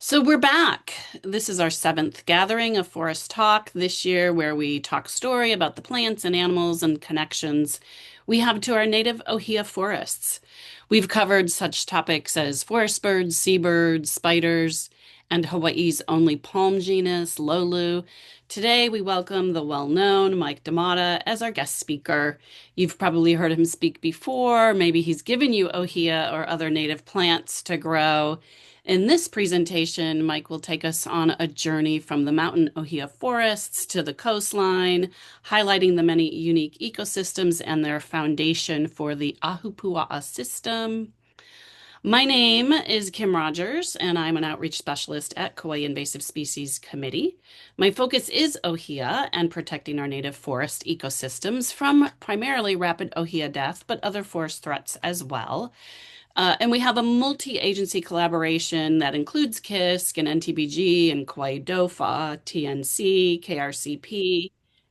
So we're back. This is our seventh gathering of Forest Talk this year, where we talk story about the plants and animals and connections we have to our native ʻōhiʻa forests. We've covered such topics as forest birds, seabirds, spiders, and Hawaii's only palm genus, loulu. Today, we welcome the well-known Mike DeMotta as our guest speaker. You've probably heard him speak before. Maybe he's given you ʻōhiʻa or other native plants to grow. In this presentation, Mike will take us on a journey from the mountain ʻōhiʻa forests to the coastline, highlighting the many unique ecosystems and their foundation for the ahupuaʻa system. My name is Kim Rogers, and I'm an outreach specialist at Kauai Invasive Species Committee. My focus is ʻōhiʻa and protecting our native forest ecosystems from primarily rapid ʻōhiʻa death, but other forest threats as well. And we have a multi-agency collaboration that includes KISC and NTBG and Kauai DOFA, TNC, KRCP,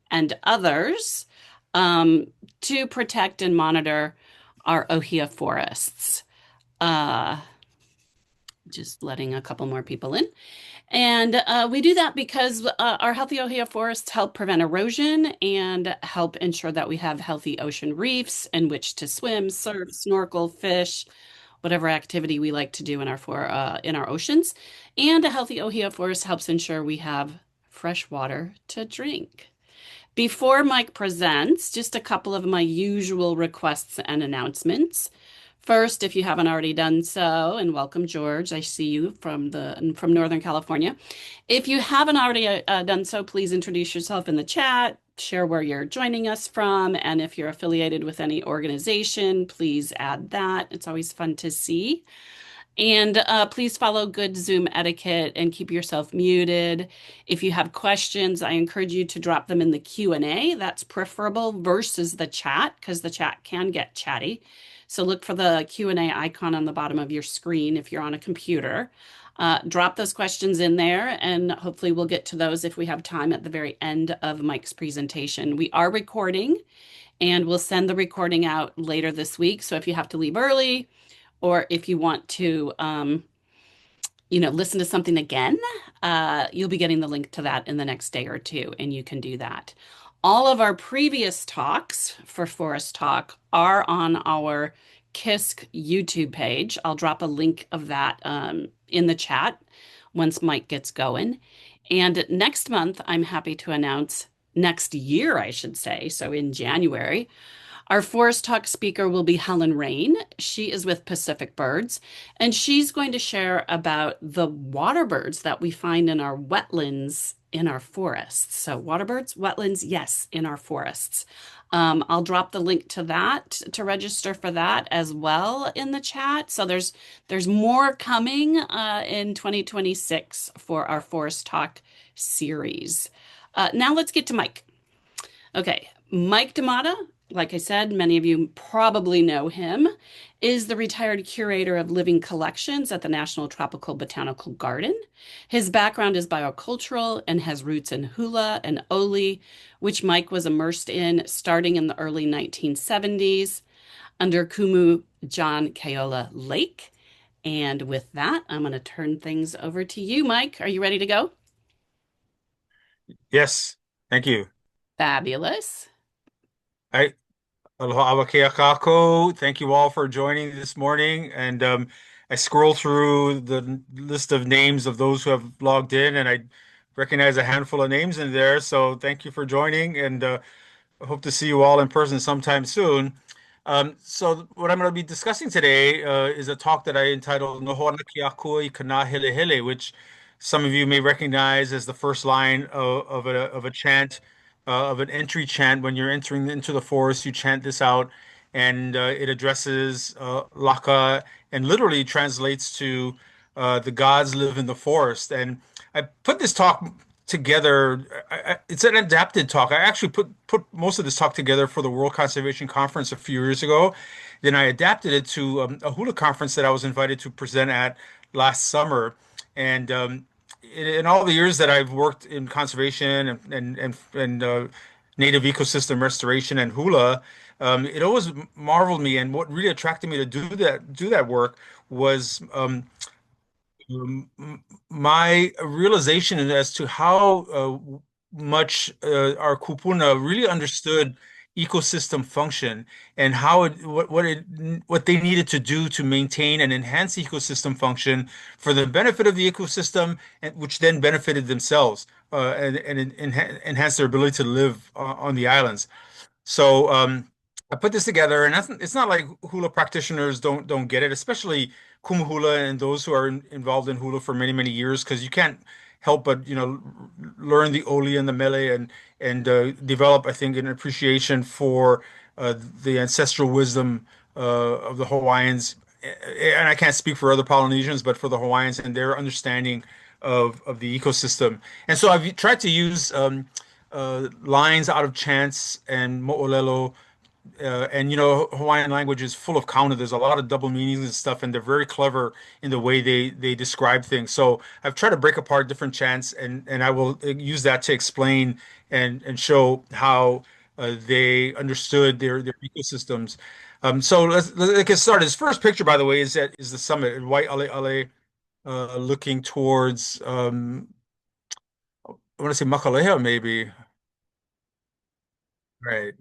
and others to protect and monitor our ʻōhiʻa forests. Just letting a couple more people in. And we do that because our healthy ʻōhiʻa forests help prevent erosion and help ensure that we have healthy ocean reefs in which to swim, surf, snorkel, fish, whatever activity we like to do in our oceans. And a healthy ʻōhiʻa forest helps ensure we have fresh water to drink. Before Mike presents, just a couple of my usual requests and announcements. First, if you haven't already done so, and welcome, George. I see you from Northern California. If you haven't already done so, please introduce yourself in the chat, share where you're joining us from, and if you're affiliated with any organization, please add that. It's always fun to see. And please follow good Zoom etiquette and keep yourself muted. If you have questions, I encourage you to drop them in the Q&A. That's preferable versus the chat because the chat can get chatty. So look for the Q&A icon on the bottom of your screen if you're on a computer. Drop those questions in there, and hopefully we'll get to those if we have time at the very end of Mike's presentation. We are recording, and we'll send the recording out later this week. So if you have to leave early, or if you want to, listen to something again, you'll be getting the link to that in the next day or two, and you can do that. All of our previous talks for Forest Talk are on our KISC YouTube page. I'll drop a link of that in the chat once Mike gets going. And next month, I'm happy to announce, next year, I should say, so in January, our Forest Talk speaker will be Helen Rain. She is with Pacific Birds, and she's going to share about the water birds that we find in our wetlands in our forests. So water birds, wetlands, yes, in our forests. I'll drop the link to that to register for that as well in the chat. So there's more coming in 2026 for our Forest Talk series. Now let's get to Mike. Okay, Mike DeMotta, like I said, many of you probably know him, is the retired curator of living collections at the National Tropical Botanical Garden. His background is biocultural and has roots in hula and oli, which Mike was immersed in starting in the early 1970s under Kumu John Kaiola Lake. And with that, I'm going to turn things over to you, Mike. Are you ready to go? Yes, thank you. Fabulous. I Aloha awa kia kako. Thank you all for joining this morning. And I scrolled through the list of names of those who have logged in, and I recognize a handful of names in there. So thank you for joining, and I hope to see you all in person sometime soon. So what I'm going to be discussing today is a talk that I entitled Noho ki Akua i ka Nāhelehele, which some of you may recognize as the first line of a chant, of an entry chant. When you're entering into the forest, you chant this out, and it addresses Laka and literally translates to the gods live in the forest. And I put this talk together. It's an adapted talk. I actually put most of this talk together for the World Conservation Conference a few years ago. Then I adapted it to a hula conference that I was invited to present at last summer. And in all the years that I've worked in conservation and native ecosystem restoration and hula, it always marveled me. And what really attracted me to do that work was My realization as to how much our kupuna really understood ecosystem function and how what they needed to do to maintain and enhance ecosystem function for the benefit of the ecosystem, and which then benefited themselves and enhance their ability to live on the islands. So I put this together, and it's not like hula practitioners don't get it, especially kumu hula and those who are involved in hula for many years, because you can't help but learn the oli and the mele and develop, I think, an appreciation for the ancestral wisdom of the Hawaiians. And I can't speak for other Polynesians, but for the Hawaiians and their understanding of the ecosystem. And so I've tried to use lines out of chants and mo'olelo. And Hawaiian language is full of counter. There's a lot of double meanings and stuff, and they're very clever in the way they describe things. So I've tried to break apart different chants, and I will use that to explain and show how they understood their ecosystems. So let's get started. This first picture, by the way, is the summit in White Ale Ale, looking towards I want to say Makaleha, maybe. Right.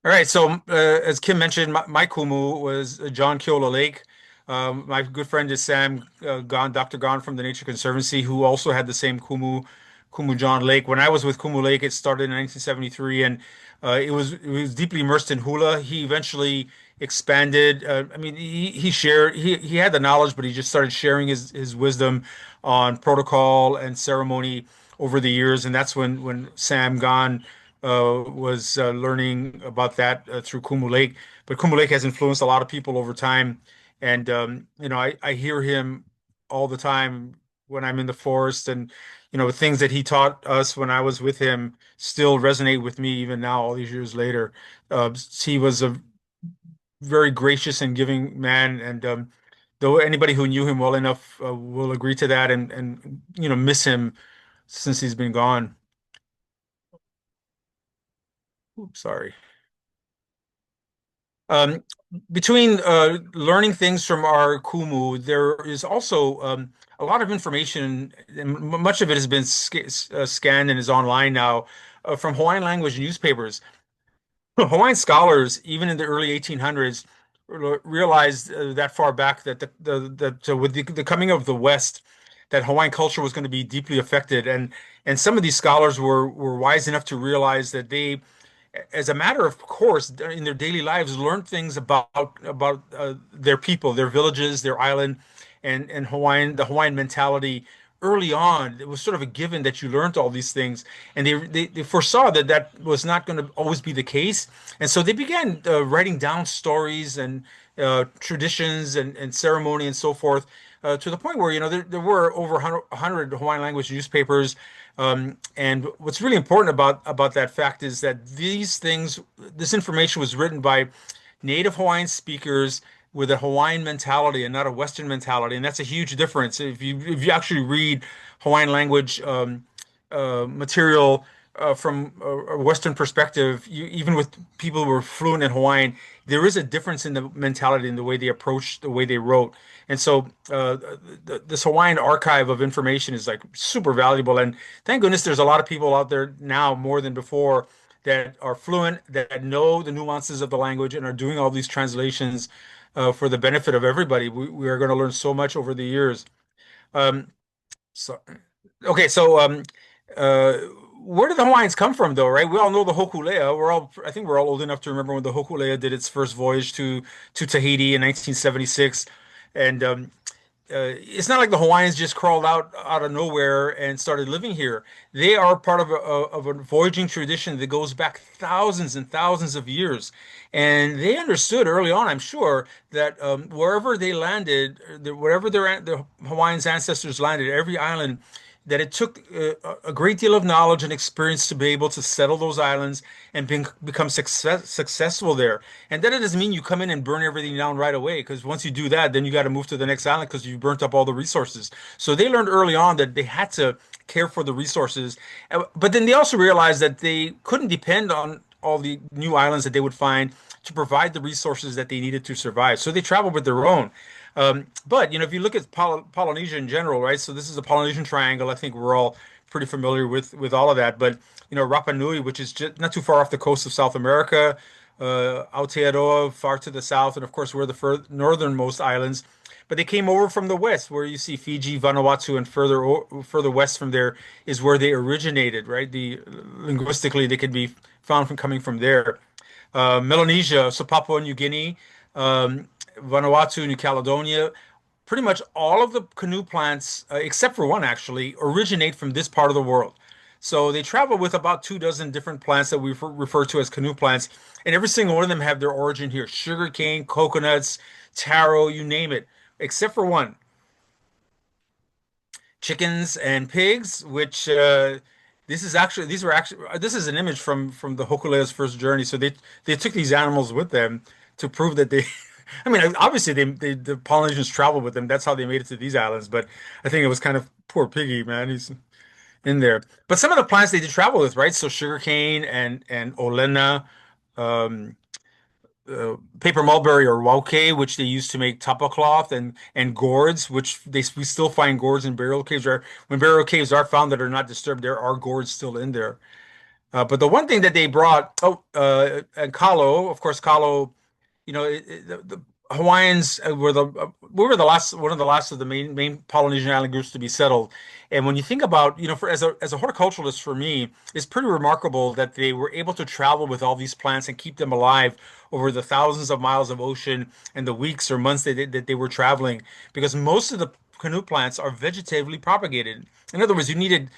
All right. So, as Kim mentioned, my kumu was John Keola Lake. My good friend is Sam Dr. Gon from the Nature Conservancy, who also had the same Kumu John Lake. When I was with Kumu Lake, it started in 1973, and it was deeply immersed in hula. He eventually expanded. I mean, he had the knowledge, but he just started sharing his wisdom on protocol and ceremony over the years, and that's when Sam Gon was learning about that through Kumu Lake. But Kumu Lake has influenced a lot of people over time. And I hear him all the time when I'm in the forest, and things that he taught us when I was with him still resonate with me even now, all these years later. He was a very gracious and giving man, and though anybody who knew him well enough will agree to that, and miss him since he's been gone. Oops, sorry. Um, Between learning things from our Kumu, there is also a lot of information, and much of it has been scanned and is online now from Hawaiian language newspapers. Hawaiian scholars, even in the early 1800s, realized that far back that with the coming of the West, that Hawaiian culture was going to be deeply affected, and some of these scholars were wise enough to realize that they, as a matter of course, in their daily lives, learn things about their people, their villages, their island, and the Hawaiian mentality early on. It was sort of a given that you learned all these things, and they foresaw that that was not going to always be the case, and so they began writing down stories and traditions and ceremony and so forth. To the point where there were over 100 Hawaiian language newspapers, and what's really important about that fact is that this information was written by native Hawaiian speakers with a Hawaiian mentality and not a Western mentality, and that's a huge difference. If you actually read Hawaiian language material from a Western perspective, even with people who are fluent in Hawaiian, there is a difference in the mentality and the way they approach, the way they wrote. And so this Hawaiian archive of information is like super valuable. And thank goodness there's a lot of people out there now more than before that are fluent, that know the nuances of the language and are doing all these translations for the benefit of everybody. We are going to learn so much over the years. Um, so, okay, so uh, where did the Hawaiians come from, though, right? We all know the Hokulea. I think we're all old enough to remember when the Hokulea did its first voyage to Tahiti in 1976, and it's not like the Hawaiians just crawled out of nowhere and started living here. They are part of a voyaging tradition that goes back thousands and thousands of years, and they understood early on, I'm sure, that wherever they landed, wherever the Hawaiians' ancestors landed, every island, that it took a great deal of knowledge and experience to be able to settle those islands and become successful there. And that doesn't mean you come in and burn everything down right away, because once you do that, then you got to move to the next island because you've burnt up all the resources. So they learned early on that they had to care for the resources. But then they also realized that they couldn't depend on all the new islands that they would find to provide the resources that they needed to survive. So they traveled with their own. But if you look at Polynesia in general, right? So this is a Polynesian triangle. I think we're all pretty familiar with all of that. But Rapa Nui, which is just not too far off the coast of South America, Aotearoa far to the south, and of course we're the northernmost islands. But they came over from the west, where you see Fiji, Vanuatu, and further west from there is where they originated, right? Linguistically, they could be found from coming from there. Melanesia, so Papua New Guinea, Vanuatu, New Caledonia, pretty much all of the canoe plants, except for one actually, originate from this part of the world. So they travel with about 2 dozen different plants that we refer to as canoe plants, and every single one of them have their origin here: sugarcane, coconuts, taro, you name it, except for one: chickens and pigs. Which this is an image from the Hokulea's first journey. So they took these animals with them to prove that they. I mean, obviously the Polynesians traveled with them. That's how they made it to these islands. But I think it was kind of poor piggy, man. He's in there. But some of the plants they did travel with, right? So sugarcane and olena, um, paper mulberry or wauke, which they used to make tapa cloth, and gourds, which we still find gourds in burial caves. When burial caves are found that are not disturbed, there are gourds still in there. But the one thing that they brought, and kalo, of course, kalo. The Hawaiians we were the last one of the last of the main Polynesian island groups to be settled. And when you think about, for as a horticulturalist, for me, it's pretty remarkable that they were able to travel with all these plants and keep them alive over the thousands of miles of ocean and the weeks or months that they were traveling, because most of the canoe plants are vegetatively propagated. In other words, you needed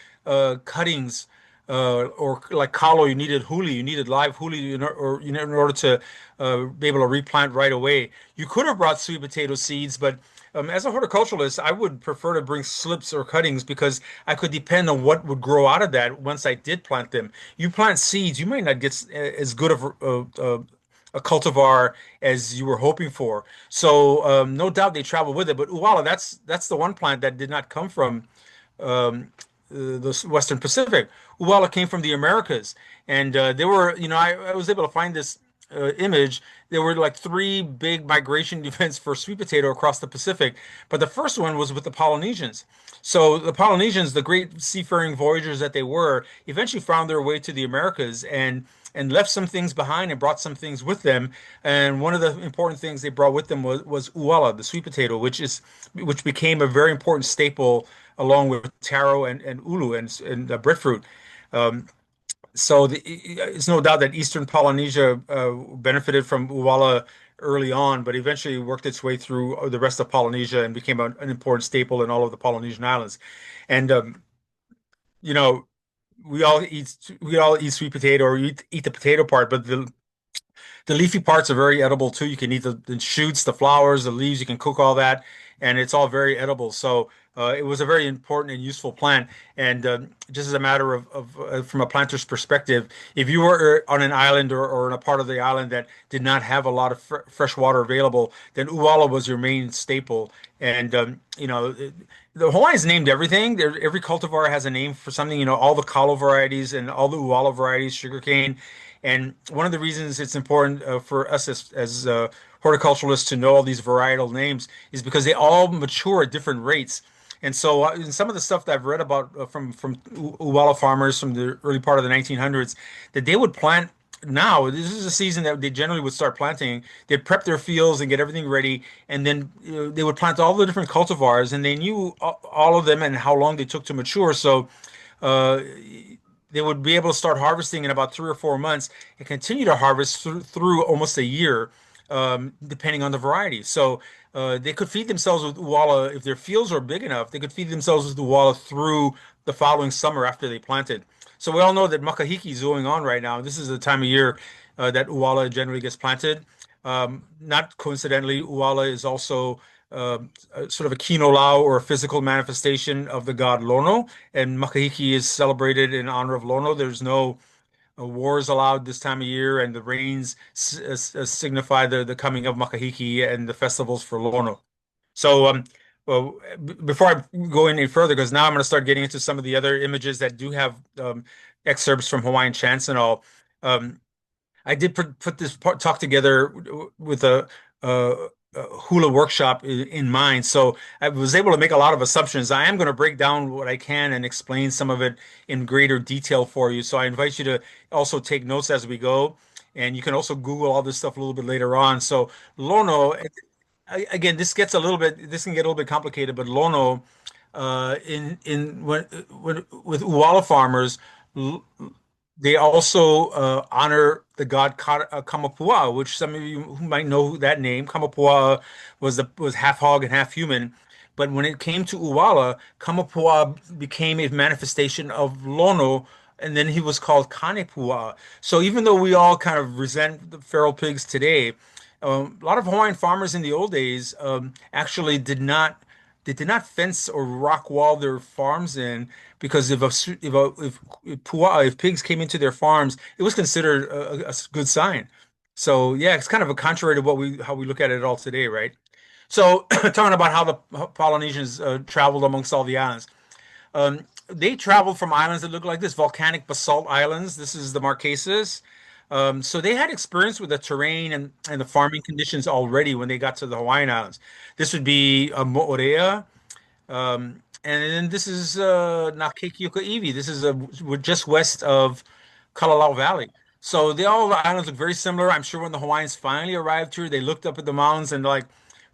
cuttings, or like kalo, you needed huli, you needed live huli, in order to be able to replant right away. You could have brought sweet potato seeds, but as a horticulturalist, I would prefer to bring slips or cuttings, because I could depend on what would grow out of that once I did plant them. You plant seeds, you might not get as good of a cultivar as you were hoping for. So no doubt they travel with it. But uwala, that's the one plant that did not come from the Western Pacific. Uwala came from the Americas, and there were, I was able to find this image. There were like three big migration events for sweet potato across the Pacific, but the first one was with the Polynesians. So the Polynesians, the great seafaring voyagers that they were, eventually found their way to the Americas and left some things behind and brought some things with them. And one of the important things they brought with them was uwala, the sweet potato, which became a very important staple along with taro and ulu and breadfruit. Um, it's no doubt that Eastern Polynesia benefited from uwala early on, but eventually worked its way through the rest of Polynesia and became an important staple in all of the Polynesian islands. And you know, we all eat sweet potato, or eat the potato part, but the leafy parts are very edible too. You can eat the shoots, the flowers, the leaves. You can cook all that, and it's all very edible. So it was a very important and useful plant. And just as a matter of from a planter's perspective, if you were on an island, or in a part of the island that did not have a lot of fresh water available, then uwala was your main staple. And the Hawaiians named everything. Every cultivar has a name for something. All the kalo varieties and all the uwala varieties, sugarcane. And one of the reasons it's important for us as horticulturalists to know all these varietal names is because they all mature at different rates. And so, in some of the stuff that I've read about from Uwala farmers from the early part of the 1900s, that they would plant now. This is a season that they generally would start planting. They'd prep their fields and get everything ready, and then they would plant all the different cultivars, and they knew all of them and how long they took to mature. So. Uh, they would be able to start harvesting in about 3 or 4 months and continue to harvest through almost a year, depending on the variety. So they could feed themselves with uwala if their fields are big enough. They could feed themselves with uwala through the following summer after they planted. So we all know that makahiki is going on right now. This is the time of year that uwala generally gets planted. Not coincidentally, uwala is also sort of a kino lau, or a physical manifestation of the god Lono, and makahiki is celebrated in honor of Lono. There's no wars allowed this time of year, and the rains signify the coming of makahiki and the festivals for Lono. So, well, before I go any further, because now I'm going to start getting into some of the other images that do have excerpts from Hawaiian chants and all. Um, I did put this talk together with a hula workshop in mind, so I was able to make a lot of assumptions. I am going to break down what I can and explain some of it in greater detail for you. So I invite you to also take notes as we go, and you can also Google all this stuff a little bit later on. So Lono, again, this can get a little bit complicated, but Lono, in when with Uala farmers. They also honor the god Kamapuaʻa, which some of you who might know that name. Kamapuaʻa was half hog and half human. But when it came to Uwala, Kamapuaʻa became a manifestation of Lono, and then he was called Kanepuaʻa. So even though we all kind of resent the feral pigs today, a lot of Hawaiian farmers in the old days actually did not fence or rock wall their farms in because if pigs came into their farms, it was considered a good sign. So yeah, it's kind of a contrary to what we how we look at it all today, right? So talking about how the Polynesians traveled amongst all the islands. They traveled from islands that look like this, volcanic basalt islands. This is the Marquesas. So they had experience with the terrain and the farming conditions already when they got to the Hawaiian Islands. This would be Moorea. And then this is Iwi. This is we're just west of Kalalau Valley. So all the islands look very similar. I'm sure when the Hawaiians finally arrived here, they looked up at the mountains and like,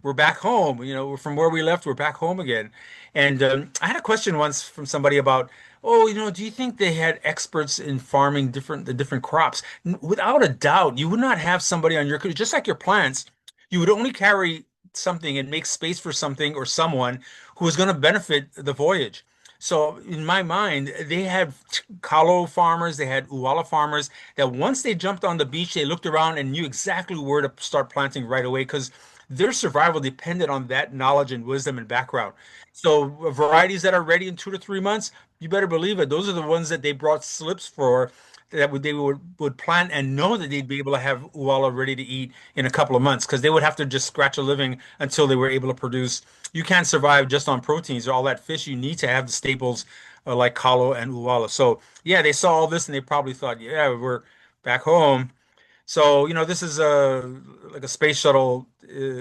we're back home. From where we left, we're back home again. And I had a question once from somebody about, oh, do you think they had experts in farming the different crops? Without a doubt, you would not have somebody on your, just like your plants, you would only carry something and make space for something or someone who is going to benefit the voyage. So in my mind, they had kalo farmers, they had uala farmers that once they jumped on the beach, they looked around and knew exactly where to start planting right away because their survival depended on that knowledge and wisdom and background. So varieties that are ready in 2 to 3 months, you better believe it. Those are the ones that they brought slips for that they would plant and know that they'd be able to have uala ready to eat in a couple of months because they would have to just scratch a living until they were able to produce. You can't survive just on proteins or all that fish. You need to have the staples like kalo and uala. So yeah, they saw all this and they probably thought, yeah, we're back home. So, this is like a space shuttle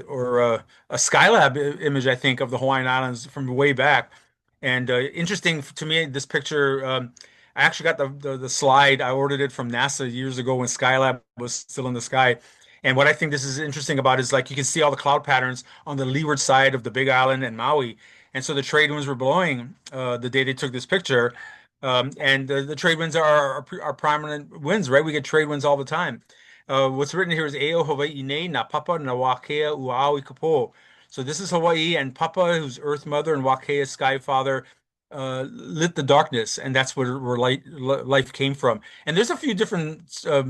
or a Skylab image, I think, of the Hawaiian Islands from way back. And interesting to me, this picture, I actually got the slide. I ordered it from NASA years ago when Skylab was still in the sky. And what I think this is interesting about is like you can see all the cloud patterns on the leeward side of the Big Island and Maui. And so the trade winds were blowing the day they took this picture. And the trade winds are prominent winds, right? We get trade winds all the time. What's written here is Eo Hawaii ne na papa na wakea uawi kapo. So this is Hawaii and Papa, who's Earth Mother, and Wakea, Sky Father, lit the darkness, and that's where life came from. And there's a few different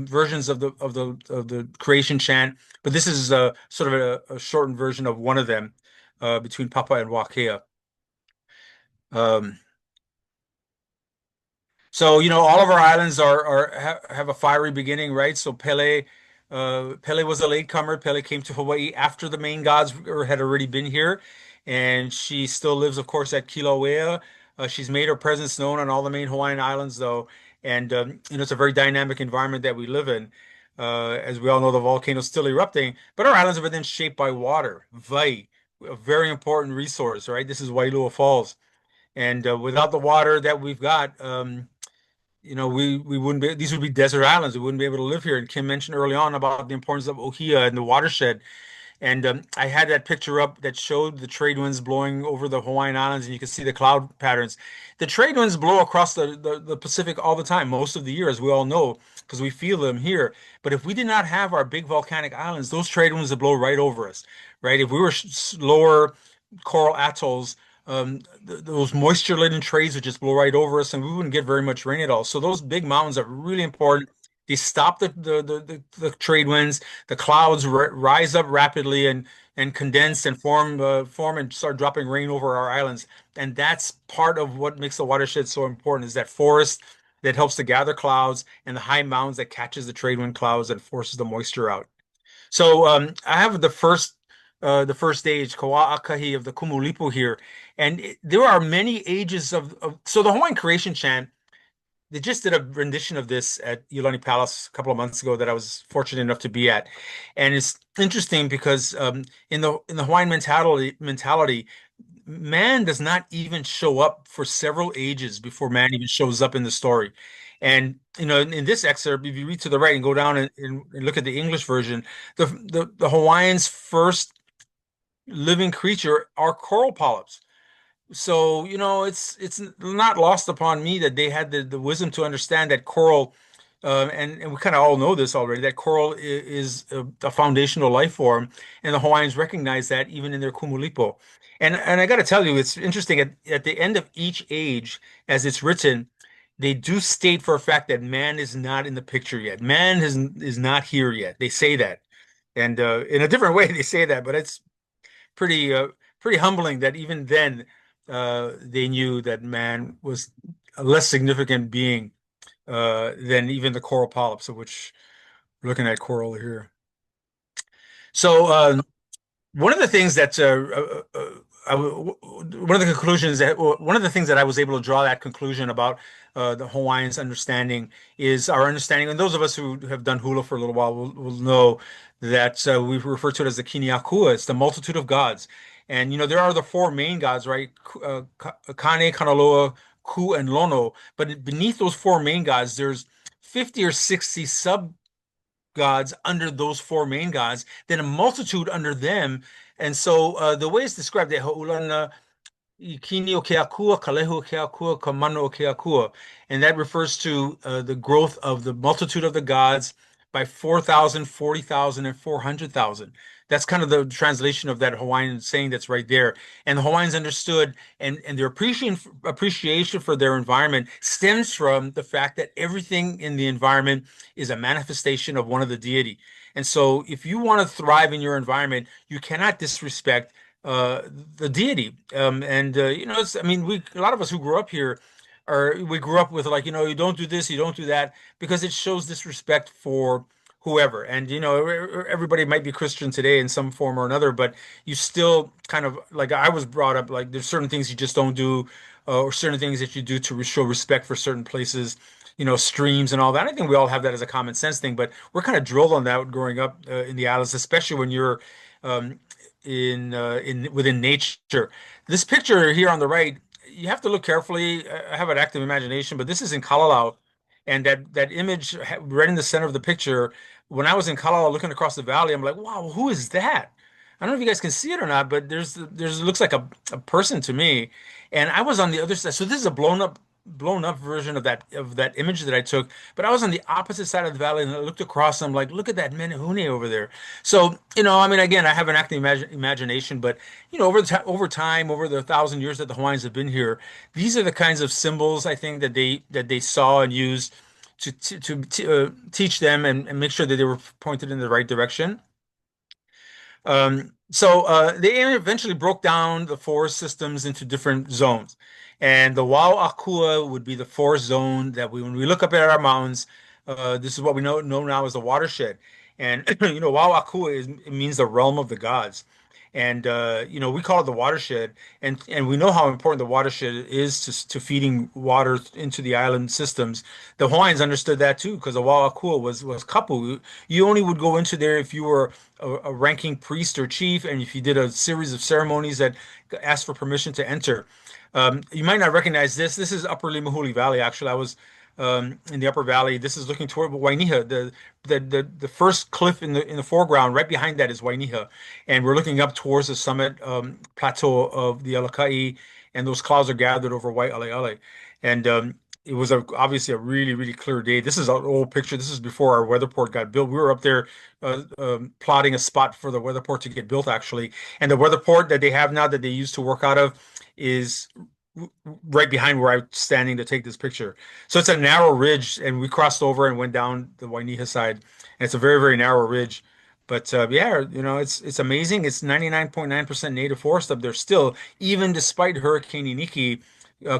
versions of the creation chant, but this is sort of a shortened version of one of them between Papa and Wakea. Um, So, all of our islands have a fiery beginning, right? So Pele was a latecomer. Pele came to Hawaii after the main gods had already been here, and she still lives, of course, at Kilauea. She's made her presence known on all the main Hawaiian islands, though, and it's a very dynamic environment that we live in. As we all know, the volcano's still erupting, but our islands are then shaped by water, vai, a very important resource, right? This is Wailua Falls, and without the water that we've got, we wouldn't be, these would be desert islands. We wouldn't be able to live here. And Kim mentioned early on about the importance of ʻōhiʻa and the watershed. And I had that picture up that showed the trade winds blowing over the Hawaiian Islands, and you can see the cloud patterns. The trade winds blow across the Pacific all the time, most of the year, as we all know, because we feel them here. But if we did not have our big volcanic islands, those trade winds would blow right over us, right? If we were lower coral atolls, those moisture-laden trays would just blow right over us, and we wouldn't get very much rain at all. So those big mountains are really important. They stop the trade winds. The clouds rise up rapidly and condense and form and start dropping rain over our islands. And that's part of what makes the watershed so important is that forest that helps to gather clouds and the high mountains that catches the trade wind clouds and forces the moisture out. So I have the first stage, Kaua'akahi of the Kumulipu here. And there are many ages so the Hawaiian creation chant they just did a rendition of this at Iolani Palace a couple of months ago that I was fortunate enough to be at, and it's interesting because in the Hawaiian mentality, man does not even show up for several ages before man even shows up in the story. And in this excerpt, if you read to the right and go down and look at the English version, the Hawaiians' first living creature are coral polyps. So, it's not lost upon me that they had the wisdom to understand that coral, and we kind of all know this already, that coral is a foundational life form, and the Hawaiians recognize that even in their kumulipo. And I got to tell you, it's interesting at the end of each age, as it's written, they do state for a fact that man is not in the picture yet. Man is not here yet. They say that, and in a different way, they say that, but it's pretty pretty humbling that even then they knew that man was a less significant being than even the coral polyps, of which we're looking at coral here. So one of the things that one of the conclusions that one of the things that I was able to draw that conclusion about the Hawaiians' understanding is our understanding, and those of us who have done hula for a little while will know that we refer to it as the Kini Akua. It's the multitude of gods, and there are the four main gods, right? Kane, Kanaloa, Ku, and Lono. But beneath those four main gods, there's 50 or 60 sub gods under those four main gods, then a multitude under them. And so the way it's described, Ha'ulana Ikini o ke Akua, Kalehu o ke Akua, Kamano o ke Akua. And that refers to the growth of the multitude of the gods by 4,000, 40,000, and 400,000. That's kind of the translation of that Hawaiian saying that's right there. And the Hawaiians understood, and their appreciation for their environment stems from the fact that everything in the environment is a manifestation of one of the deity. And so if you want to thrive in your environment, you cannot disrespect the deity. I mean, a lot of us who grew up here we grew up with like, you don't do this, you don't do that, because it shows disrespect for whoever. And, everybody might be Christian today in some form or another, but you still kind of like I was brought up, like there's certain things you just don't do, or certain things that you do to show respect for certain places, streams and all that. I think we all have that as a common sense thing, but we're kind of drilled on that growing up in the islands, especially when you're um, in within nature. This picture here on the right, you have to look carefully. I have an active imagination, but this is in Kalalau, and that image right in the center of the picture. When I was in Kalalau looking across the valley, I'm like, wow, who is that? I don't know if you guys can see it or not, but there's it looks like a person to me. And I was on the other side. So this is a blown up version of that image that I took. But I was on the opposite side of the valley and I looked across and I'm like, look at that menehune over there. So, I mean, again, I have an active imagination, but over time, over the 1,000 years that the Hawaiians have been here, these are the kinds of symbols I think that they saw and used to teach them and make sure that they were pointed in the right direction. So they eventually broke down the forest systems into different zones. And the Wao Akua would be the forest zone that when we look up at our mountains, this is what we know now as the watershed. And Wao Akua it means the realm of the gods. And we call it the watershed, and we know how important the watershed is to feeding water into the island systems. The Hawaiians understood that too, because the Wao Akua was kapu. You only would go into there if you were a ranking priest or chief, and if you did a series of ceremonies that asked for permission to enter. You might not recognize this. This is Upper Limahuli Valley. Actually, I was in the Upper Valley. This is looking toward Wainiha. The first cliff in the foreground, right behind that is Wainiha, and we're looking up towards the summit plateau of the Alakai, and those clouds are gathered over Waiʻaleʻale. And it was obviously a really, really clear day. This is an old picture. This is before our weatherport got built. We were up there plotting a spot for the weatherport to get built, actually. And the weatherport that they have now that they used to work out of is right behind where I'm standing to take this picture. So it's a narrow ridge, and we crossed over and went down the Wainiha side. And it's a very, very narrow ridge. But yeah, it's amazing. It's 99.9% native forest up there still, even despite Hurricane Iniki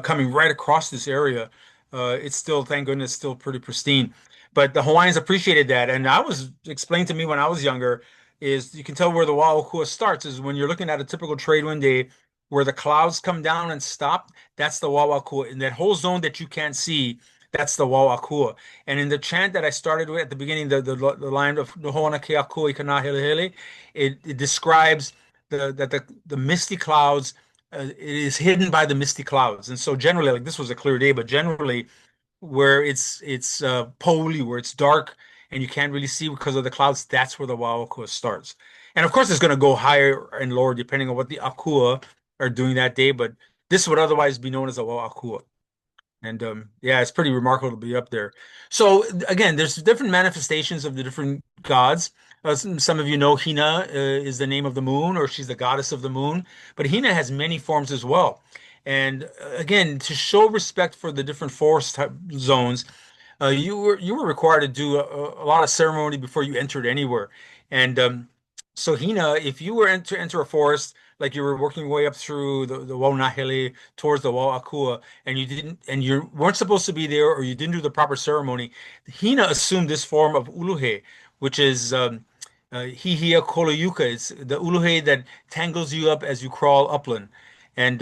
coming right across this area. It's still, thank goodness, still pretty pristine. But the Hawaiians appreciated that. And I was explained to me when I was younger is you can tell where the Wāokua starts is when you're looking at a typical trade wind day where the clouds come down and stop. That's the Wāokua. In that whole zone that you can't see, That's the wao Akua. And in the chant that I started with at the beginning, the line of Noho ke Akua i ka Nāhelehele, it describes the misty clouds. It is hidden by the misty clouds. And so generally, like this was a clear day, but generally where it's poly, where it's dark and you can't really see because of the clouds, that's where the wao Akua starts. And of course, it's going to go higher and lower depending on what the Akua are doing that day. But this would otherwise be known as a wao Akua. And yeah, it's pretty remarkable to be up there. So again, there's different manifestations of the different gods. Some of you know Hina is the name of the moon, or she's the goddess of the moon. But Hina has many forms as well. And again, to show respect for the different forest type zones, you were required to do a lot of ceremony before you entered anywhere. And so Hina, if you were to enter a forest, like you were working your way up through the Nāhelehele towards the Akua, and you weren't supposed to be there, or you didn't do the proper ceremony, Hina assumed this form of uluhe, which is hihia koloyuka. It's the uluhe that tangles you up as you crawl upland. And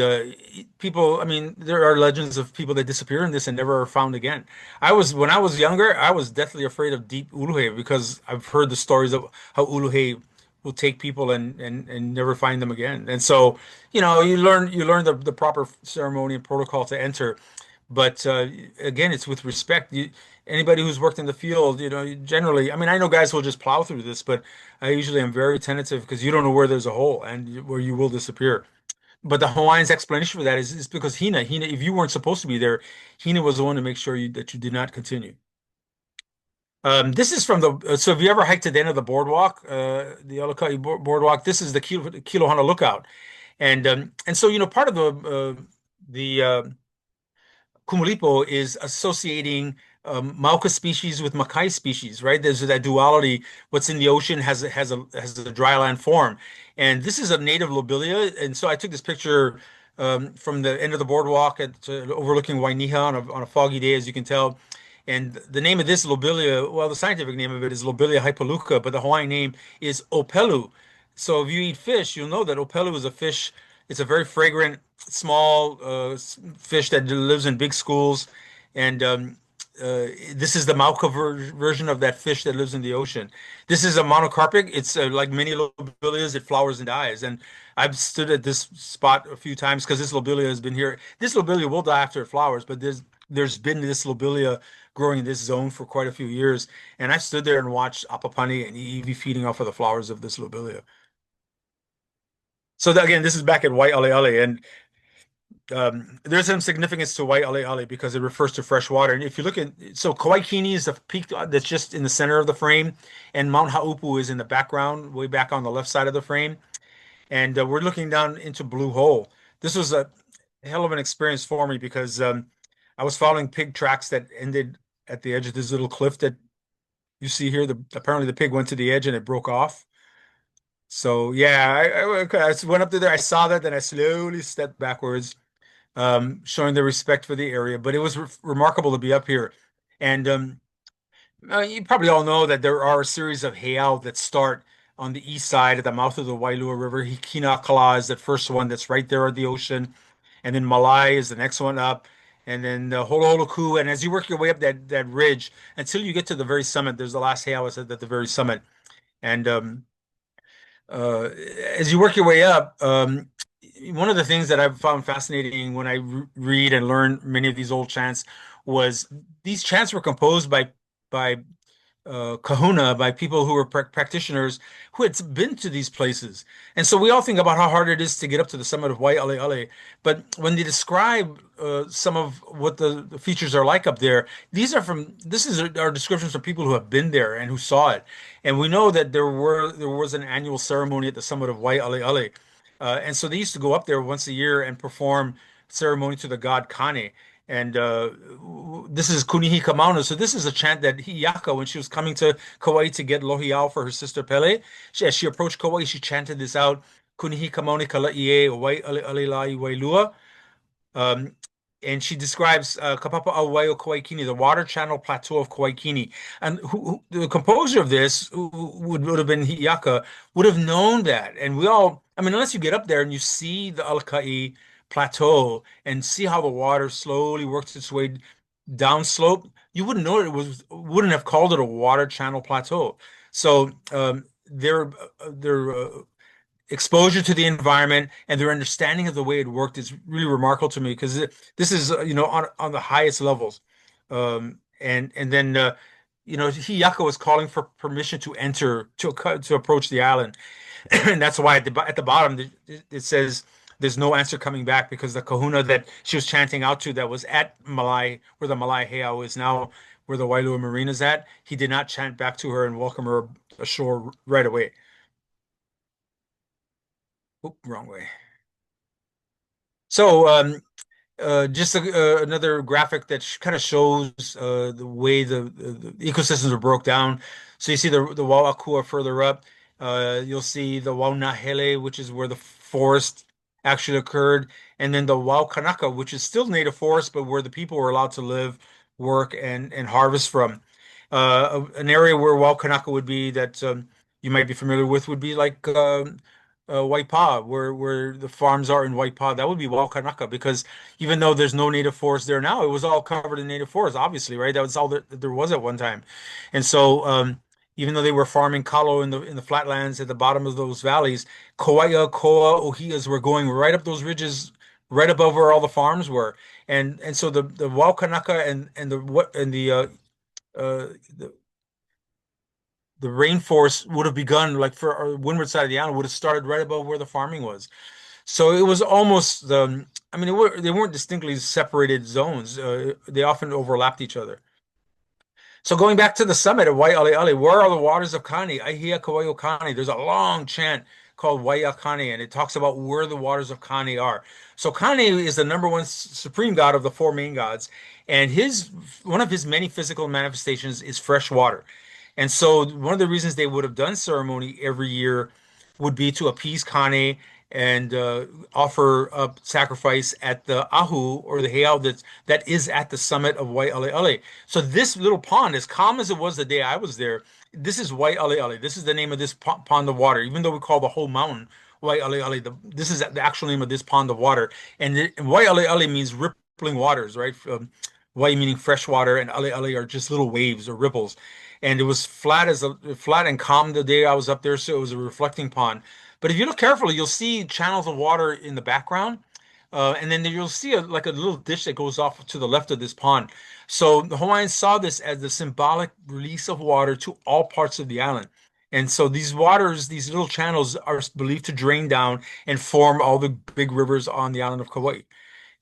people, I mean, there are legends of people that disappear in this and never are found again. When I was younger, I was deathly afraid of deep uluhe because I've heard the stories of how uluhe will take people and never find them again. And so, you learn the proper ceremony and protocol to enter. But again, it's with respect. Anybody who's worked in the field, generally, I mean, I know guys will just plow through this, but I usually am very tentative because you don't know where there's a hole and where you will disappear. But the Hawaiian's explanation for that is because Hina, if you weren't supposed to be there, Hina was the one to make sure that you did not continue. This is from so if you ever hiked to the end of the boardwalk, the Alakai boardwalk, this is the Kilohana lookout. And so, part of the Kumulipo is associating Mauka species with Makai species, right? There's that duality. What's in the ocean has a dry land form, and this is a native lobelia. And so I took this picture from the end of the boardwalk overlooking Wainiha on a foggy day, as you can tell. And the name of this lobelia, well, the scientific name of it is Lobelia hypaluca, but the Hawaiian name is opelu. So if you eat fish, you'll know that opelu is a fish. It's a very fragrant, small fish that lives in big schools, and this is the Mauka version of that fish that lives in the ocean. This is a monocarpic. It's like many lobelias, it flowers and dies. And I've stood at this spot a few times because this lobelia has been here. This lobelia will die after it flowers, but there's been this lobelia growing in this zone for quite a few years. And I stood there and watched Apapani and Weʻve feeding off of the flowers of this lobelia. So again, this is back at Waiʻaleʻale, and there's some significance to Waiʻaleʻale because it refers to fresh water. And if you look so Kauai Kini is the peak that's just in the center of the frame, and Mount Haupu is in the background, way back on the left side of the frame. And we're looking down into Blue Hole. This was a hell of an experience for me because I was following pig tracks that ended at the edge of this little cliff that you see here. Apparently the pig went to the edge and it broke off. So yeah, I went up to there. I saw that, then I slowly stepped backwards, showing the respect for the area. But it was remarkable to be up here. And you probably all know that there are a series of heiau that start on the east side at the mouth of the Wailua River. Hikinakala is the first one that's right there at the ocean, and then Malai is the next one up, and then Holoholoku. And as you work your way up that ridge until you get to the very summit, there's the last heiau is at the very summit. And as you work your way up, one of the things that I've found fascinating when I read and learn many of these old chants was these chants were composed by kahuna, by people who were practitioners who had been to these places. And so we all think about how hard it is to get up to the summit of Waiʻaleʻale, but when they describe some of what the features are like up there, this is our descriptions from people who have been there and who saw it. And we know that there was an annual ceremony at the summit of Waiʻaleʻale. And so they used to go up there once a year and perform ceremony to the god Kane. And this is Kunihi Kamauna. So this is a chant that Hi'iaka, when she was coming to Kauai to get lohiau for her sister Pele, as she approached Kauai, she chanted this out, Kunihi Kamauna Kala'ie Waiʻaleʻale Wailua. And she describes Kapapa Auwaio Kauai Kini, the water channel plateau of Kauai Kini. And the composer of this, who would have been Hi'iaka, would have known that. And we all, I mean, unless you get up there and you see the Alakai plateau and see how the water slowly works its way downslope, you wouldn't know wouldn't have called it a water channel plateau. So their exposure to the environment and their understanding of the way it worked is really remarkable to me because this is on the highest levels. And then Hiyaka was calling for permission to enter to approach the island. And that's why at the bottom it says there's no answer coming back because the kahuna that she was chanting out to that was at Malai, where the Malai Heiau is now, where the Wailua Marina is at, he did not chant back to her and welcome her ashore right away. Oop, wrong way. So just another graphic that kind of shows the way the ecosystems are broke down. So you see the Wao Akua further up. You'll see the Wao Nāhelehele, which is where the forest actually occurred, and then the Wao Kanaka, which is still native forest, but where the people were allowed to live, work, and harvest from. An area where Wao Kanaka would be that you might be familiar with would be like Waipa, where the farms are in Waipa. That would be Wao Kanaka because even though there's no native forest there now, it was all covered in native forest, obviously, right? That was all that there was at one time. And so, even though they were farming kalo in the flatlands at the bottom of those valleys, Kauaʻa, Koa, ʻōhiʻas were going right up those ridges, right above where all the farms were. And so the Wao Kanaka and the what and uh, the the rainforest would have begun like for our windward side of the island would have started right above where the farming was. So it was almost I mean, they weren't distinctly separated zones. They often overlapped each other. So going back to the summit of Waiʻaleʻale, where are the waters of Kani? Aihia Kawaio Kani. There's a long chant called Waiakani, and it talks about where the waters of Kani are. So Kani is the number one supreme god of the four main gods, and his one of his many physical manifestations is fresh water. And so one of the reasons they would have done ceremony every year would be to appease Kane and offer up sacrifice at the ahu or the heiau that is at the summit of Waiʻaleʻale. So this little pond, as calm as it was the day I was there, this is Waiʻaleʻale. This is the name of this pond of water. Even though we call the whole mountain Waiʻaleʻale, this is the actual name of this pond of water. And Waiʻaleʻale means rippling waters, right? Wai meaning fresh water, and ʻaleʻale are just little waves or ripples. And it was flat and calm the day I was up there, so it was a reflecting pond. But if you look carefully, you'll see channels of water in the background. And then you'll see like a little ditch that goes off to the left of this pond. So the Hawaiians saw this as the symbolic release of water to all parts of the island. And so these waters, these little channels are believed to drain down and form all the big rivers on the island of Kauai.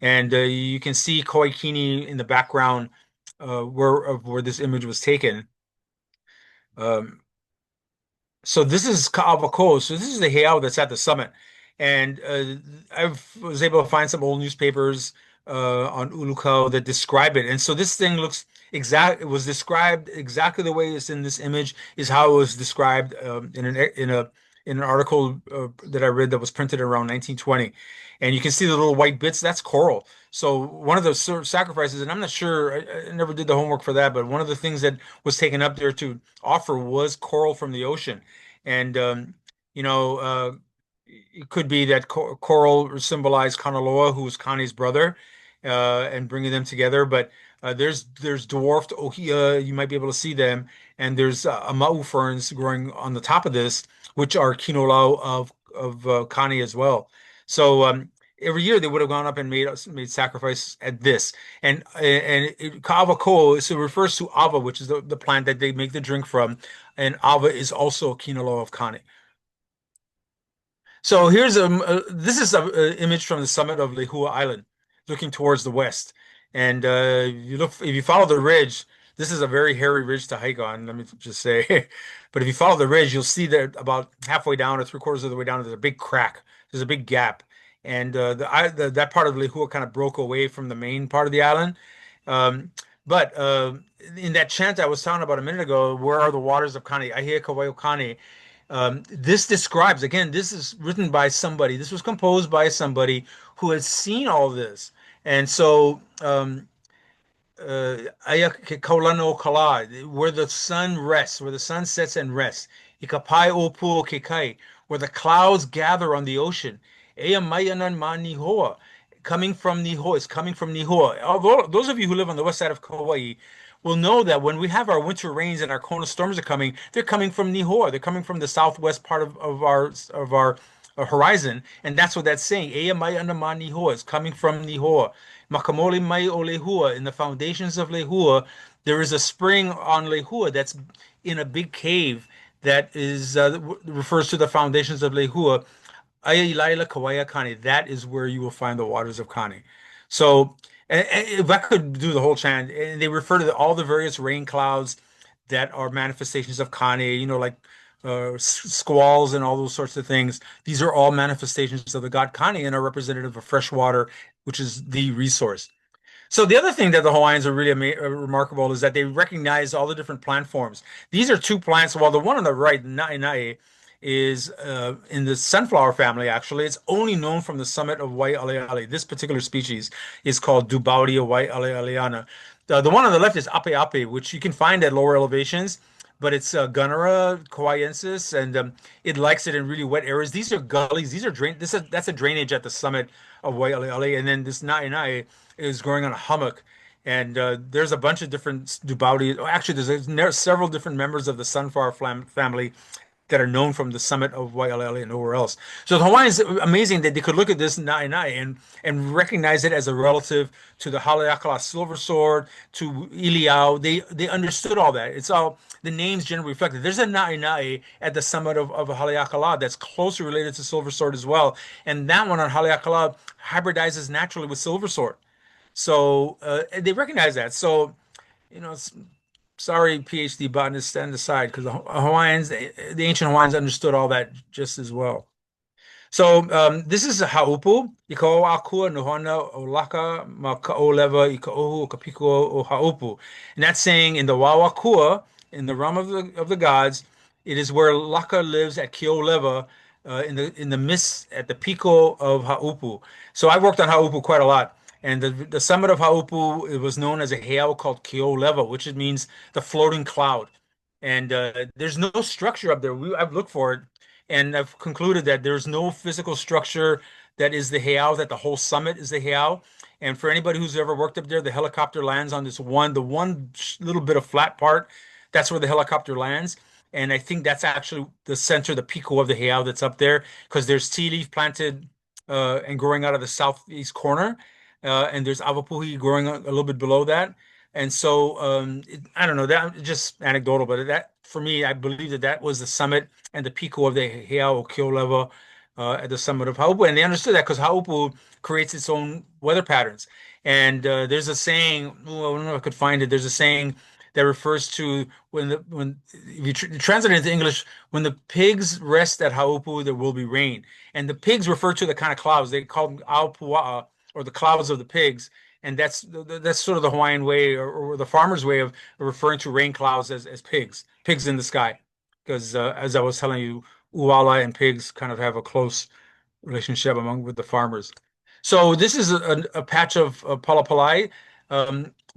And you can see Koikini in the background where this image was taken. Um, so this is Ka'avako. So this is the heiau that's at the summit. And I was able to find some old newspapers on Ulukau that describe it. And so this thing looks exact. It was described exactly the way it's in this image is how it was described in an article that I read that was printed around 1920. And you can see the little white bits. That's coral. So one of the sacrifices, and I'm not sure, I never did the homework for that, but one of the things that was taken up there to offer was coral from the ocean. And you know, it could be that coral symbolized Kanaloa, who was Kani's brother, and bringing them together. But there's dwarfed ʻōhiʻa, you might be able to see them, and there's amau ferns growing on the top of this, which are kinolau of Kani as well. So every year they would have gone up and made sacrifice at this. And ka'ava ko, so it refers to ava, which is the plant that they make the drink from, and ava is also a kinolau of Kani. So here's this is a image from the summit of Lehua Island, looking towards the west. And if you follow the ridge, this is a very hairy ridge to hike on, let me just say. But if you follow the ridge, you'll see that about halfway down or three-quarters of the way down, there's a big crack. There's a big gap. And that part of Lehua kind of broke away from the main part of the island. But in that chant I was talking about a minute ago, where are the waters of Kani? Ahia Kawaio Kani. This describes, again, this is written by somebody. This was composed by somebody who has seen all this. And so, Aya ke kaulana kala, where the sun rests, where the sun sets and rests. Ikapai o pu ke kai, where the clouds gather on the ocean. Eya mayanan ma nihoa. coming from Niho. It's coming from Niho. Although those of you who live on the west side of Kauai will know that when we have our winter rains and our Kona storms are coming, they're coming from Niho. They're coming from the southwest part of our horizon, and that's what that's saying. Ea mai ana ma Niho is coming from Niho. Makamoli mai o Lehua. In the foundations of Lehua, there is a spring on Lehua that's in a big cave that is refers to the foundations of Lehua. Aiailaila Kawaia Kane. That is where you will find the waters of Kane. So, if I could do the whole chant, and they refer to all the various rain clouds that are manifestations of Kane, like squalls and all those sorts of things. These are all manifestations of the god Kane and are representative of fresh water, which is the resource. So the other thing that the Hawaiians are really remarkable is that they recognize all the different plant forms. These are two plants. While the one on the right, Naʻe, is in the sunflower family, actually. It's only known from the summit of Waiʻaleʻale. This particular species is called Dubaudia waiʻaleʻaleana. The one on the left is Ape, which you can find at lower elevations, but it's Gunnera kauaiensis, and it likes it in really wet areas. These are gullies. These are that's a drainage at the summit of Waiʻaleʻale, and then this Naʻe is growing on a hummock. And there's a bunch of different Dubaudia. Actually, there's several different members of the sunflower family that are known from the summit of Waiʻaleʻale and nowhere else. So the Hawaiians, amazing that they could look at this Naʻe and recognize it as a relative to the Haleakala silver sword, to Iliao. They understood all that. It's all the names generally reflected. There's a Naʻe at the summit of Haleakala that's closely related to silver sword as well. And that one on Haleakala hybridizes naturally with silver sword. So they recognize that. So, sorry, PhD botanists, stand aside because the Hawaiians, the ancient Hawaiians understood all that just as well. So this is a haupu. I ka o Akua nohona o laka ma ka o leva I ka ohu o ka piko o haupu. And that's saying in the Wawakua, in the realm of the gods, it is where Laka lives at Kio leva in the mist at the pico of Haupu. So I worked on Haupu quite a lot. And the summit of Haupu, it was known as a heiau called Kio leva, which it means the floating cloud. And there's no structure up there. I've looked for it, and I've concluded that there's no physical structure that is the heiau, that the whole summit is the heiau. And for anybody who's ever worked up there, the helicopter lands on the one little bit of flat part. That's where the helicopter lands. And I think that's actually the center, the pico of the heiau that's up there, because there's tea leaf planted and growing out of the southeast corner. And there's avapuhi growing a little bit below that. And so I don't know, that just anecdotal, but that for me, I believe that was the summit and the pico of the heiau o Kio leva at the summit of Haupu. And they understood that because Haupu creates its own weather patterns. And there's a saying, I don't know if I could find it. There's a saying that refers to when if you translate it into English, when the pigs rest at Haupu, there will be rain. And the pigs refer to the kind of clouds. They call them ahupuaʻa, or the clouds of the pigs. And that's sort of the Hawaiian way, or the farmer's way of referring to rain clouds as pigs in the sky. Because as I was telling you, uala and pigs kind of have a close relationship with the farmers. So this is a patch of palapalai.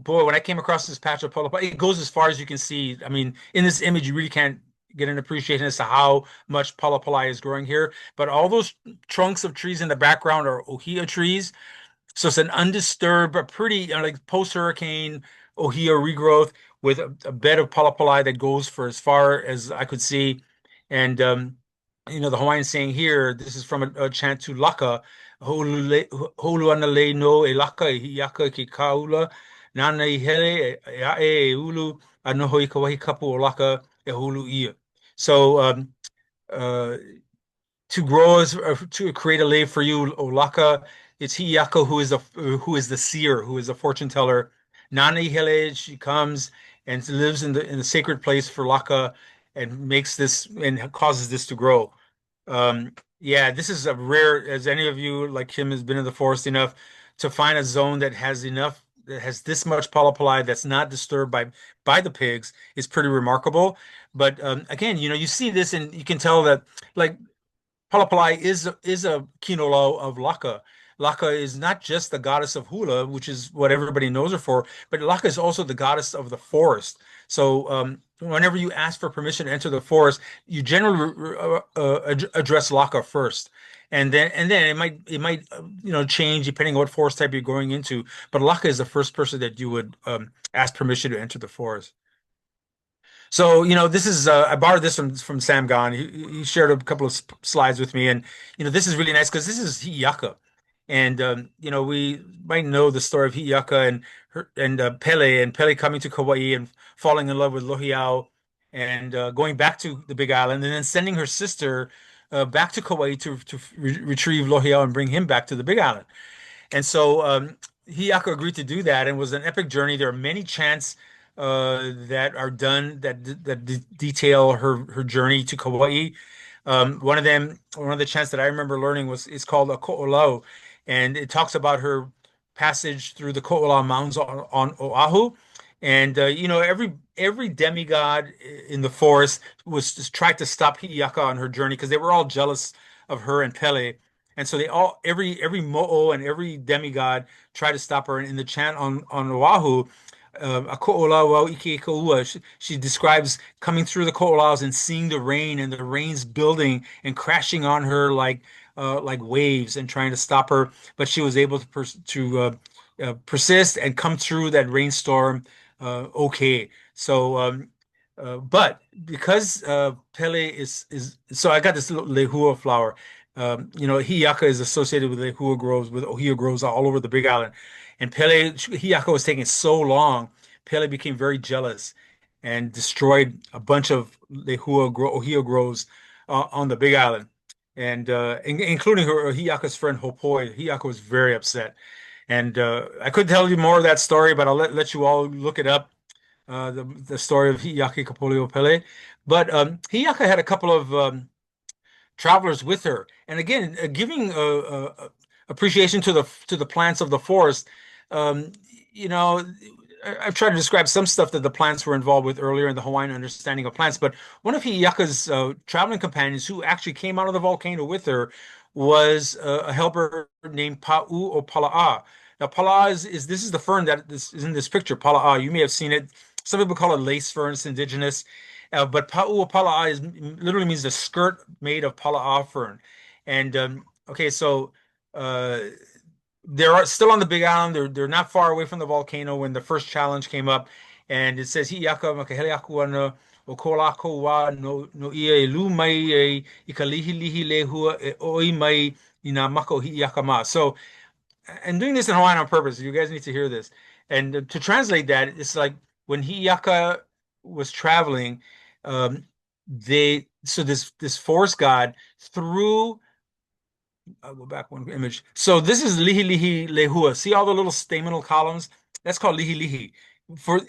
Boy, when I came across this patch of palapalai, it goes as far as you can see. I mean, in this image, you really can't get an appreciation as to how much palapalai is growing here. But all those trunks of trees in the background are ʻōhiʻa trees. So it's an undisturbed, but pretty like post-hurricane ʻōhiʻa regrowth with a bed of palapalai that goes for as far as I could see. And the Hawaiian saying here, this is from a chant to Laka, holu ana le no e Laka e hiaka ke kaula, nana I hele e ae e ulu, a noho I ka wahi kapu o Laka e holu ia. So to grow to create a lei for you, O Laka, it's Hiaka who is the seer, who is the fortune teller. Nāhelehele, she comes and lives in the sacred place for Laka and makes this and causes this to grow. Yeah, this is a rare, as any of you like him has been in the forest enough to find a zone that has this much palapalai that's not disturbed by the pigs is pretty remarkable. But again, you see this and you can tell that like palapalai is a kino lau of Laka. Laka is not just the goddess of hula, which is what everybody knows her for, but Laka is also the goddess of the forest. So whenever you ask for permission to enter the forest, you generally address Laka first. And then it might change depending on what forest type you're going into. But Laka is the first person that you would ask permission to enter the forest. So, this is I borrowed this from Sam Gan. He shared a couple of slides with me, and this is really nice because this is Hi'iaka, and we might know the story of Hi'iaka and Pele coming to Kauai and falling in love with Lohiau and going back to the Big Island, and then sending her sister back to Kauai to retrieve Lohiau and bring him back to the Big Island. And so Hiyako agreed to do that, and it was an epic journey. There are many chants that are done that detail her journey to Kauai. One of the chants that I remember learning is called a Ko'olau, and it talks about her passage through the Ko'olau Mountains on Oahu. And every demigod in the forest was just tried to stop Hiyaka on her journey because they were all jealous of her and Pele. And so they all every mo'o and every demigod tried to stop her. And in the chant on Oahu, Ako'ola wau ike ko'ua, she describes coming through the ko'olaus and seeing the rain and the rain's building and crashing on her like waves and trying to stop her. But she was able to persist and come through that rainstorm okay. So but because Pele is so I got this little lehua flower. Hiyaka is associated with lehua groves, with ohia groves all over the Big Island. And Hiyaka was taking so long, Pele became very jealous and destroyed a bunch of ohia groves on the Big Island, and including Hiyaka's friend Hopoi. Hiyaka was very upset. And I could tell you more of that story, but I'll let you all look it up, the story of Hiyake Kapolio Pele. But Hiyaka had a couple of travelers with her, and again, giving appreciation to the plants of the forest. Um, you know, I've tried to describe some stuff that the plants were involved with earlier in the Hawaiian understanding of plants, but one of Hiyaka's traveling companions who actually came out of the volcano with her was a helper named Pa'u o Pala'a. Now, Pala'a is this is the fern that this is in this picture, Pala'a. You may have seen it. Some people call it lace fern, it's indigenous. But Pa'u o Pala'a literally means the skirt made of Pala'a fern. And okay, so uh, they're still on the Big Island. They're not far away from the volcano when the first challenge came up, and it says Hi'iaka makahele Akua no o ko lākou wā no ia e lu mai i ka lihi lehua e oi mai i nā mako Hi'iaka ma. So I'm doing this in Hawaiian on purpose. You guys need to hear this. And to translate that, it's like when Hi'iaka was traveling, this forest god threw. I'll go back one image. So this is lihi lihi lehua. See all the little staminal columns? That's called lihi lihi. For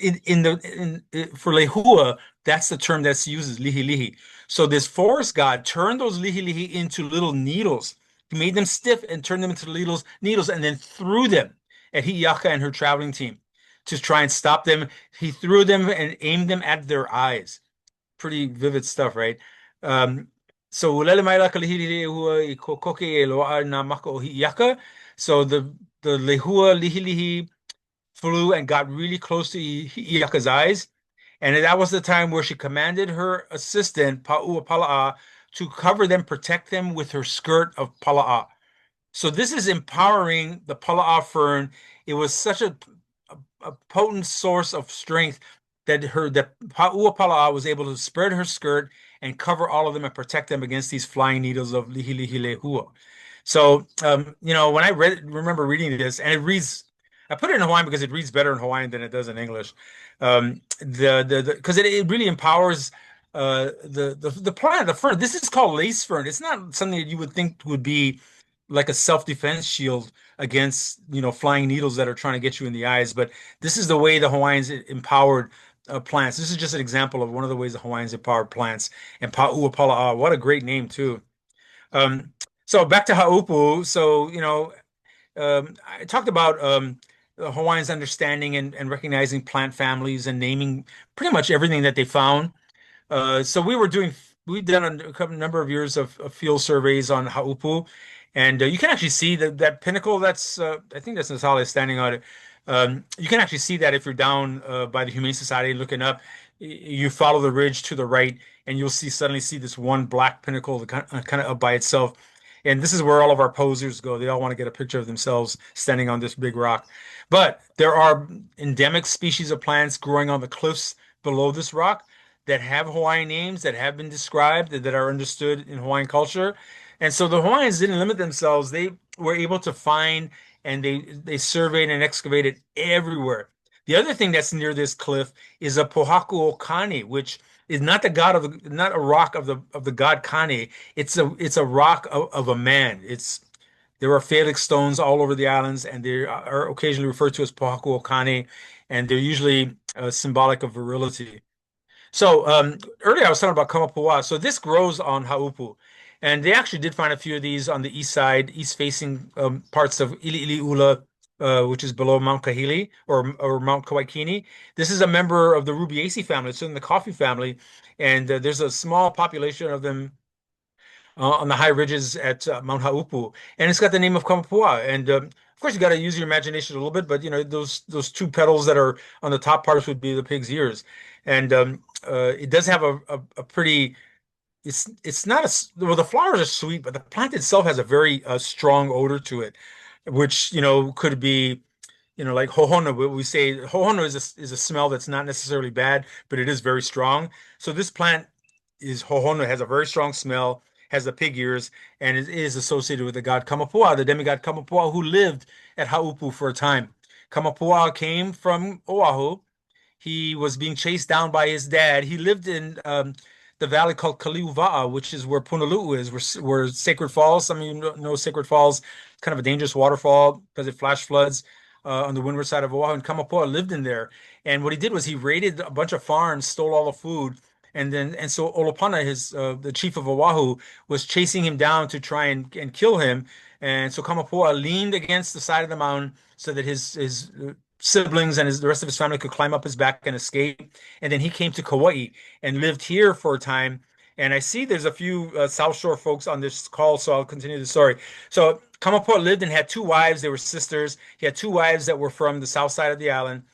lehua, that's the term that's used as lihi lihi. So this forest god turned those lihi lihi into little needles. He made them stiff and turned them into needles, and then threw them at Hi'iaka and her traveling team to try and stop them. He threw them and aimed them at their eyes. Pretty vivid stuff, right? So ulele mai laka lihili lehua I kokoke e loa'a nā maka o Hi'iaka. So the lehua lihilihi flew and got really close to Hi'iaka's eyes. And that was the time where she commanded her assistant, Pa'ua Pala'a, to cover them, protect them with her skirt of Pala'a. So this is empowering the Pala'a fern. It was such a potent source of strength that Pa'ua Pala'a was able to spread her skirt and cover all of them and protect them against these flying needles of lihi lihi lehua. So, when I remember reading this, and it reads, I put it in Hawaiian because it reads better in Hawaiian than it does in English. Because it really empowers the plant, the fern. This is called lace fern. It's not something that you would think would be like a self-defense shield against, flying needles that are trying to get you in the eyes. But this is the way the Hawaiians empowered plants. This is just an example of one of the ways the Hawaiians empowered plants. And Pa'ua Pala'a, what a great name too. So back to Haupu. So, I talked about the Hawaiians understanding and recognizing plant families and naming pretty much everything that they found. So we've done a number of years of field surveys on Haupu, And you can actually see that pinnacle that's I think that's Nāhelehele standing on it. You can actually see that if you're down by the Humane Society looking up. You follow the ridge to the right, and you'll suddenly see this one black pinnacle kind of up by itself. And this is where all of our posers go. They all want to get a picture of themselves standing on this big rock. But there are endemic species of plants growing on the cliffs below this rock that have Hawaiian names that have been described that are understood in Hawaiian culture. And so the Hawaiians didn't limit themselves. They were able to find and they surveyed and excavated everywhere. The other thing that's near this cliff is a Pohaku Kane, which is not the god of not a rock of the god Kane. It's a rock of a man. There are Felix stones all over the islands, and they are occasionally referred to as Pohaku Kane, and they're usually symbolic of virility. So earlier I was talking about kamapuaʻa. So this grows on Haupu, and they actually did find a few of these on the east side, east-facing parts of Iliʻiliʻula, which is below Mount Kahili or Mount Kawaikini. This is a member of the Rubiaceae family. It's in the coffee family, and there's a small population of them on the high ridges at Mount Haupu, and it's got the name of kamapuaʻa. And of course, you got to use your imagination a little bit, but those two petals that are on the top parts would be the pig's ears, and it does have a pretty. It's not well, the flowers are sweet, but the plant itself has a very strong odor to it, which could be like hohona. We say hohona is a smell that's not necessarily bad, but it is very strong. So this plant is hohona, has a very strong smell, has the pig ears, and it is associated with the god Kamapuaʻa, the demigod Kamapuaʻa, who lived at Haupu for a time. Kamapuaʻa came from Oahu. He was being chased down by his dad. He lived in the valley called Kaliuwa'a, which is where Punalu'u is, where Sacred Falls. Some of you know Sacred Falls, kind of a dangerous waterfall because it flash floods on the windward side of Oahu. And Kamapuaʻa lived in there. And what he did was he raided a bunch of farms, stole all the food, and so Olopana, the chief of Oahu, was chasing him down to try and kill him. And so Kamapuaʻa leaned against the side of the mountain so that his siblings and the rest of his family could climb up his back and escape. And then he came to Kauai and lived here for a time. And I see there's a few South Shore folks on this call, so I'll continue the story. So Kamapuaʻa lived and had two wives. They were sisters. He had two wives that were from the south side of the island.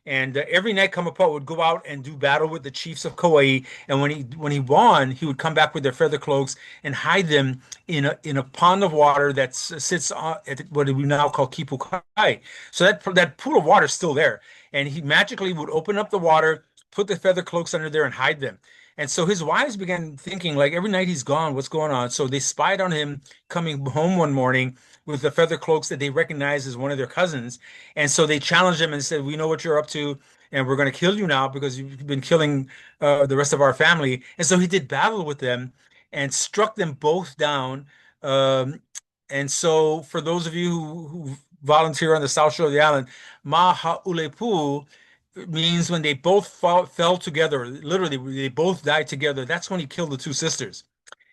And every night Kamapuaʻa would go out and do battle with the chiefs of Kauai. And when he won, he would come back with their feather cloaks and hide them in a pond of water that sits at what we now call Kipukai. So that pool of water is still there. And he magically would open up the water, put the feather cloaks under there, and hide them. And so his wives began thinking, like, every night he's gone, what's going on? So they spied on him coming home one morning with the feather cloaks that they recognized as one of their cousins. And so they challenged him and said, we know what you're up to, and we're going to kill you now because you've been killing the rest of our family. And so he did battle with them and struck them both down. And so for those of you who volunteer on the South Shore of the island, Mahaulepu means when they both fell together, literally, they both died together. That's when he killed the two sisters.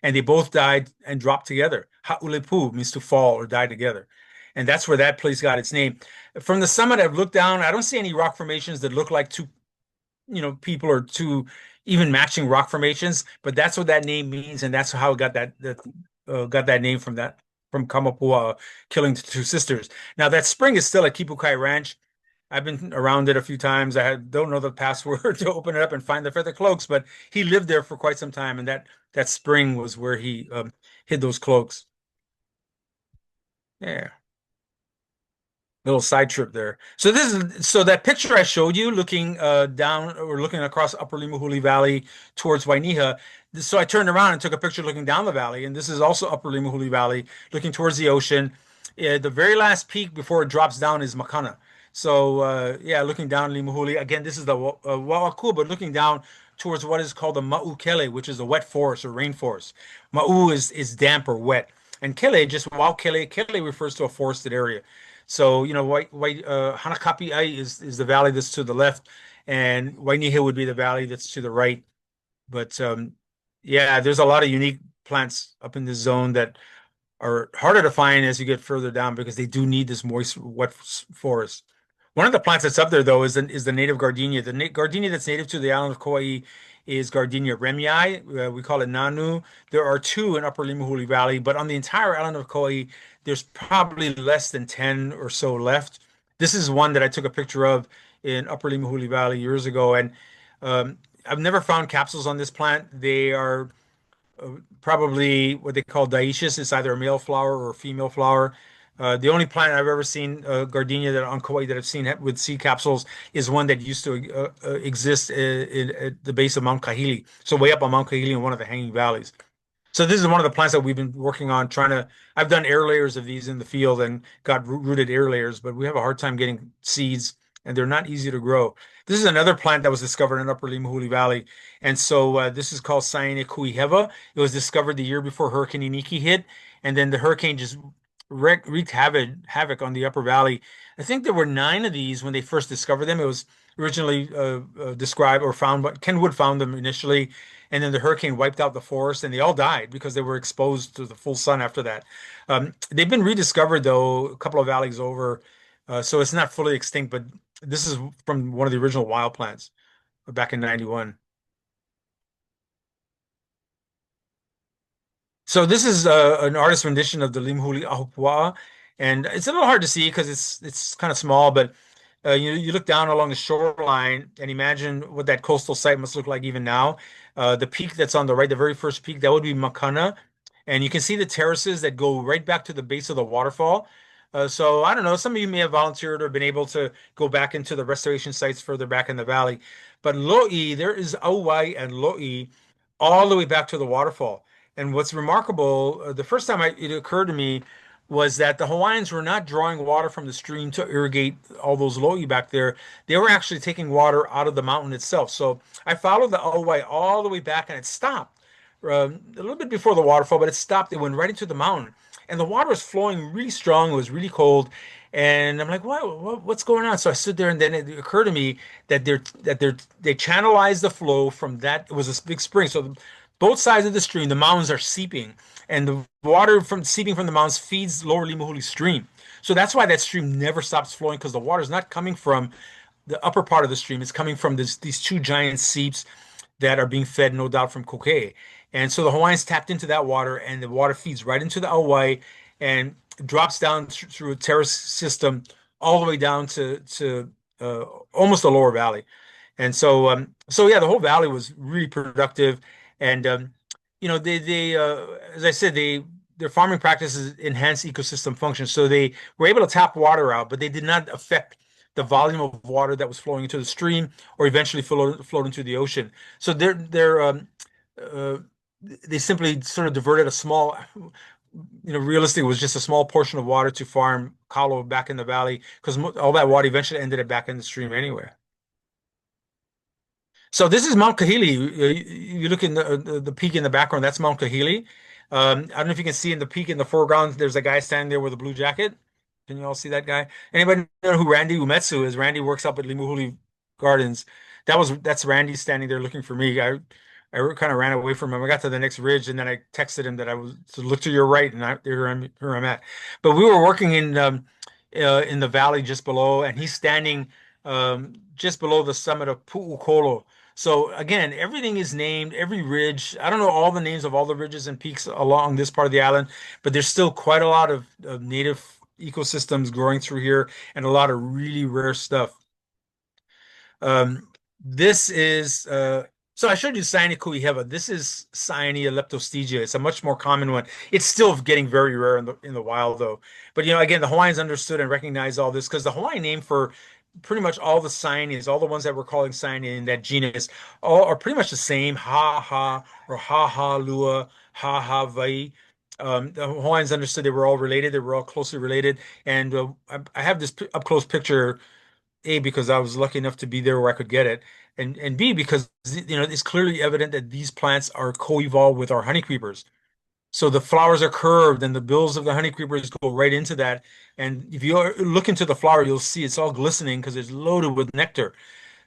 And they both died and dropped together. Ha'ulepu means to fall or die together. And that's where that place got its name. From the summit, I've looked down. I don't see any rock formations that look like two, people or two even matching rock formations. But that's what that name means, and that's how it got that name from Kamapuaʻa killing the two sisters. Now that spring is still at Kipukai Ranch. I've been around it a few times. Don't know the password to open it up and find the feather cloaks, but he lived there for quite some time, and that spring was where he hid those cloaks. Yeah, little side trip there. So that picture I showed you, looking down or looking across Upper Limahuli Valley towards Wainiha. So I turned around and took a picture looking down the valley, and this is also Upper Limahuli Valley, looking towards the ocean. The very last peak before it drops down is Makana. So yeah, looking down Limahuli again. This is the Wa'akua, but looking down towards what is called the Ma'ukele, which is the wet forest or rainforest. Ma'u is damp or wet, and Kele just Kele refers to a forested area. So Hanakapi'ai is the valley that's to the left, and Wainiha would be the valley that's to the right. But yeah, there's a lot of unique plants up in this zone that are harder to find as you get further down because they do need this moist, wet forest. One of the plants that's up there, though, is the native gardenia. The gardenia that's native to the island of Kauai is Gardenia remii. We call it Nanu. There are two in Upper Limahuli Valley, but on the entire island of Kauai, there's probably less than 10 or so left. This is one that I took a picture of in Upper Limahuli Valley years ago, and I've never found capsules on this plant. They are probably what they call dioecious. It's either a male flower or a female flower. The only plant I've ever seen, gardenia that on Kauai that I've seen with seed capsules is one that used to exist at the base of Mount Kahili. So way up on Mount Kahili in one of the hanging valleys. So this is one of the plants that we've been working on trying to. I've done air layers of these in the field and got rooted air layers, but we have a hard time getting seeds and they're not easy to grow. This is another plant that was discovered in Upper Limahuli Valley. And so this is called Cyane Kuiheva. It was discovered the year before Hurricane Iniki hit. And then the hurricane just wreaked havoc on the Upper Valley. I think there were 9 of these when they first discovered them. It was originally described or found, but Ken Wood found them initially. And then the hurricane wiped out the forest and they all died because they were exposed to the full sun after that. They've been rediscovered, though, a couple of valleys over. So it's not fully extinct, but this is from one of the original wild plants back in 91. So this is an artist rendition of the Limhuli ahupuaʻa, and it's a little hard to see because it's kind of small, but you look down along the shoreline and imagine what that coastal site must look like even now. The peak that's on the right, the very first peak, that would be Makana, and you can see the terraces that go right back to the base of the waterfall. So I don't know, some of you may have volunteered or been able to go back into the restoration sites further back in the valley. But Lo'i, there is Auai and Lo'i all the way back to the waterfall. And what's remarkable, the first time it occurred to me was that the Hawaiians were not drawing water from the stream to irrigate all those lo'i back there. They were actually taking water out of the mountain itself. So I followed the Auai all the way back and it stopped a little bit before the waterfall, but it stopped. It went right into the mountain. And the water was flowing really strong. It was really cold. And I'm like, what's going on? So I stood there and then it occurred to me that they channelized the flow from that. It was a big spring. So both sides of the stream, the mountains are seeping, and the water from seeping from the mountains feeds Lower Limahuli Stream. So that's why that stream never stops flowing because the water is not coming from the upper part of the stream. It's coming from these two giant seeps that are being fed, no doubt, from Kokee. And so the Hawaiians tapped into that water, and the water feeds right into the Auai and drops down through a terrace system all the way down to almost the lower valley. And so yeah, the whole valley was really productive. And they as I said, their farming practices enhance ecosystem function. So they were able to tap water out, but they did not affect the volume of water that was flowing into the stream or eventually flowed into the ocean. So uh, they simply sort of diverted a small, realistically, it was just a small portion of water to farm kalo back in the valley because all that water eventually ended up back in the stream anyway. So this is Mount Kahili. You look in the peak in the background. That's Mount Kahili. I don't know if you can see in the peak in the foreground. There's a guy standing there with a blue jacket. Can you all see that guy? Anybody know who Randy Umetsu is? Randy works up at Limuhuli Gardens. That's Randy standing there looking for me. I kind of ran away from him. I got to the next ridge and then I texted him that I was to look to your right, and here I'm at. But we were working in the valley just below, and he's standing just below the summit of Pu'ukolo. So again, everything is named, every ridge. I don't know all the names of all the ridges and peaks along this part of the island, but there's still quite a lot of native ecosystems growing through here and a lot of really rare stuff. This is so I showed you Cyane Kuiheva. This is Cyane leptostegia. It's a much more common one. It's still getting very rare in the wild though. But again, the Hawaiians understood and recognized all this because the Hawaiian name for pretty much all the cyanes, all the ones that we're calling cyane in that genus, all are pretty much the same. Ha ha or ha ha lua, ha ha vai. The Hawaiians understood they were all related. They were all closely related. And I have this up close picture. A, because I was lucky enough to be there where I could get it, and B, because it's clearly evident that these plants are co-evolved with our honey creepers. So the flowers are curved and the bills of the honey creepers go right into that. And if you look into the flower, you'll see it's all glistening because it's loaded with nectar.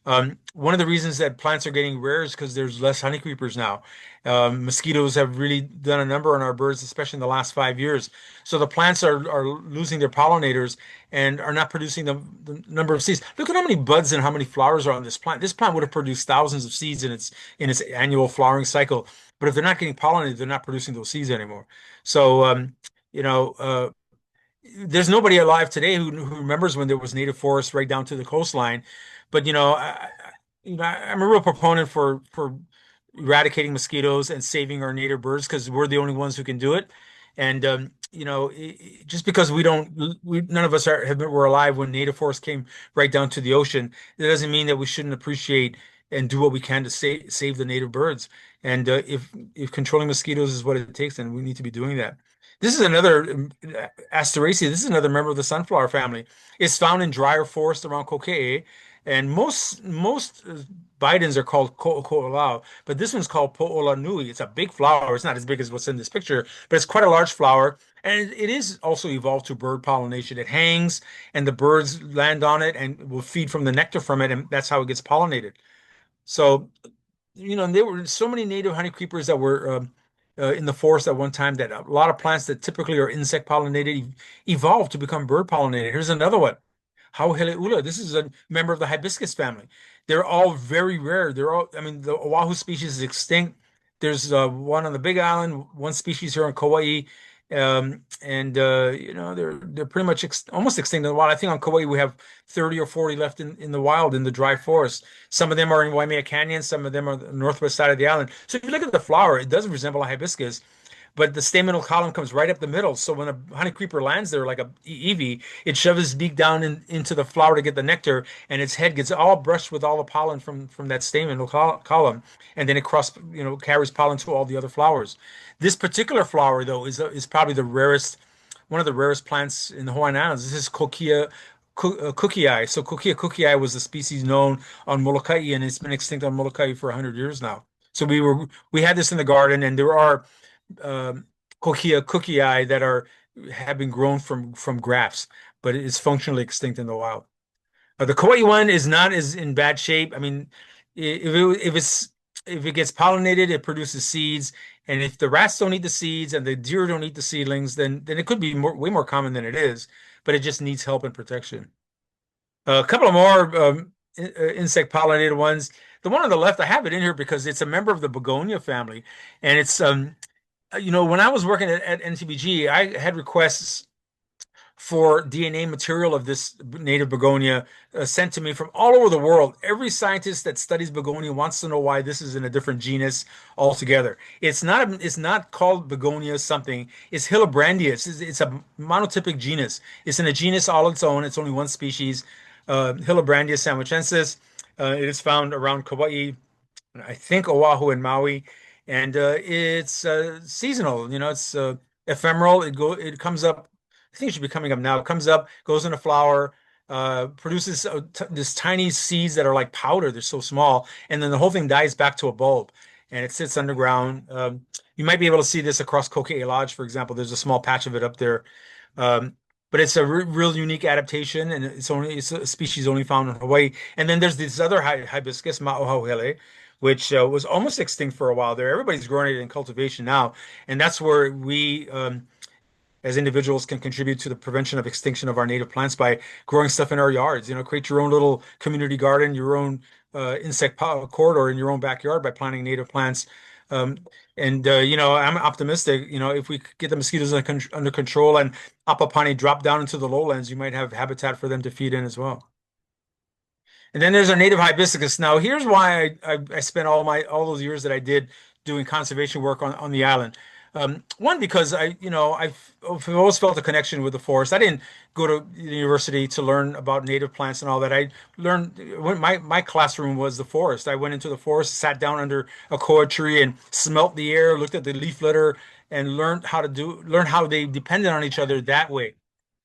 One of the reasons that plants are getting rare is because there's less honey creepers now. Mosquitoes have really done a number on our birds, especially in the last 5 years. So the plants are losing their pollinators and are not producing the number of seeds. Look at how many buds and how many flowers are on this plant. This plant would have produced thousands of seeds in its annual flowering cycle. But if they're not getting pollinated, they're not producing those seeds anymore. So you know, there's nobody alive today who remembers when there was native forest right down to the coastline. But I'm a real proponent for eradicating mosquitoes and saving our native birds because we're the only ones who can do it. And just because none of us were alive when native forest came right down to the ocean, that doesn't mean that we shouldn't appreciate and do what we can to save the native birds. And if controlling mosquitoes is what it takes, then we need to be doing that. This is another Asteraceae. This is another member of the sunflower family. It's found in drier forest around Kokee, and most Bidens are called ko'oko'olau, but this one's called po'ola nui. It's a big flower. It's not as big as what's in this picture, but it's quite a large flower, and it is also evolved to bird pollination. It hangs, and the birds land on it and will feed from the nectar from it, and that's how it gets pollinated. So there were so many native honey creepers that were in the forest at one time that a lot of plants that typically are insect pollinated evolved to become bird pollinated. Here's another one, Hawaiiʻs. This is a member of the hibiscus family. They're all very rare. I mean, the Oahu species is extinct. There's one on the Big Island, one species here on Kauai. And they're pretty much almost extinct in the wild. I think on Kauai we have 30 or 40 left in the wild in the dry forest. Some of them are in Waimea Canyon, some of them are the northwest side of the island. So if you look at the flower, it does resemble a hibiscus, but the staminal column comes right up the middle. So when a honey creeper lands there, like a Eevee, it shoves its beak down into the flower to get the nectar, and its head gets all brushed with all the pollen from that staminal column, and then carries pollen to all the other flowers. This particular flower, though, is probably one of the rarest plants in the Hawaiian Islands. This is Cookii. So Cookii was the species known on Molokai, and it's been extinct on Molokai for 100 years now. So we had this in the garden, and there are cookii that have been grown from grafts, but it is functionally extinct in the wild. The Kauai one is not as in bad shape. I mean, if it gets pollinated, it produces seeds, and if the rats don't eat the seeds and the deer don't eat the seedlings, then it could be way more common than it is, but it just needs help and protection. A couple of more insect pollinated ones. The one on the left, I have it in here because it's a member of the begonia family, and it's when I was working at NTBG, I had requests for DNA material of this native begonia sent to me from all over the world. Every scientist that studies begonia wants to know why this is in a different genus altogether. It's not called begonia something. It's Hillebrandia. It's a monotypic genus. It's in a genus all its own. It's only one species, Hillebrandia sandwichensis. It is found around Kauai, I think Oahu and Maui, and it's seasonal. It's ephemeral. It comes up. I think it should be coming up now. It comes up, goes in a flower, produces this tiny seeds that are like powder. They're so small, and then the whole thing dies back to a bulb, and it sits underground. You might be able to see this across Kokee Lodge, for example. There's a small patch of it up there, but it's a real unique adaptation, and it's a species only found in Hawaii. And then there's this other hibiscus, Nāhelehele, which was almost extinct for a while there. Everybody's growing it in cultivation now, and that's where we as individuals can contribute to the prevention of extinction of our native plants by growing stuff in our yards. Create your own little community garden, your own insect corridor in your own backyard by planting native plants. I'm optimistic. If we get the mosquitoes under control and apapani drop down into the lowlands, you might have habitat for them to feed in as well. And then there's our native hibiscus. Now, here's why I spent all those years that I did doing conservation work on the island. One, because I've always felt a connection with the forest. I didn't go to the university to learn about native plants and all that. I learned when my classroom was the forest. I went into the forest, sat down under a koa tree, and smelt the air, looked at the leaf litter, and learned how they depended on each other that way.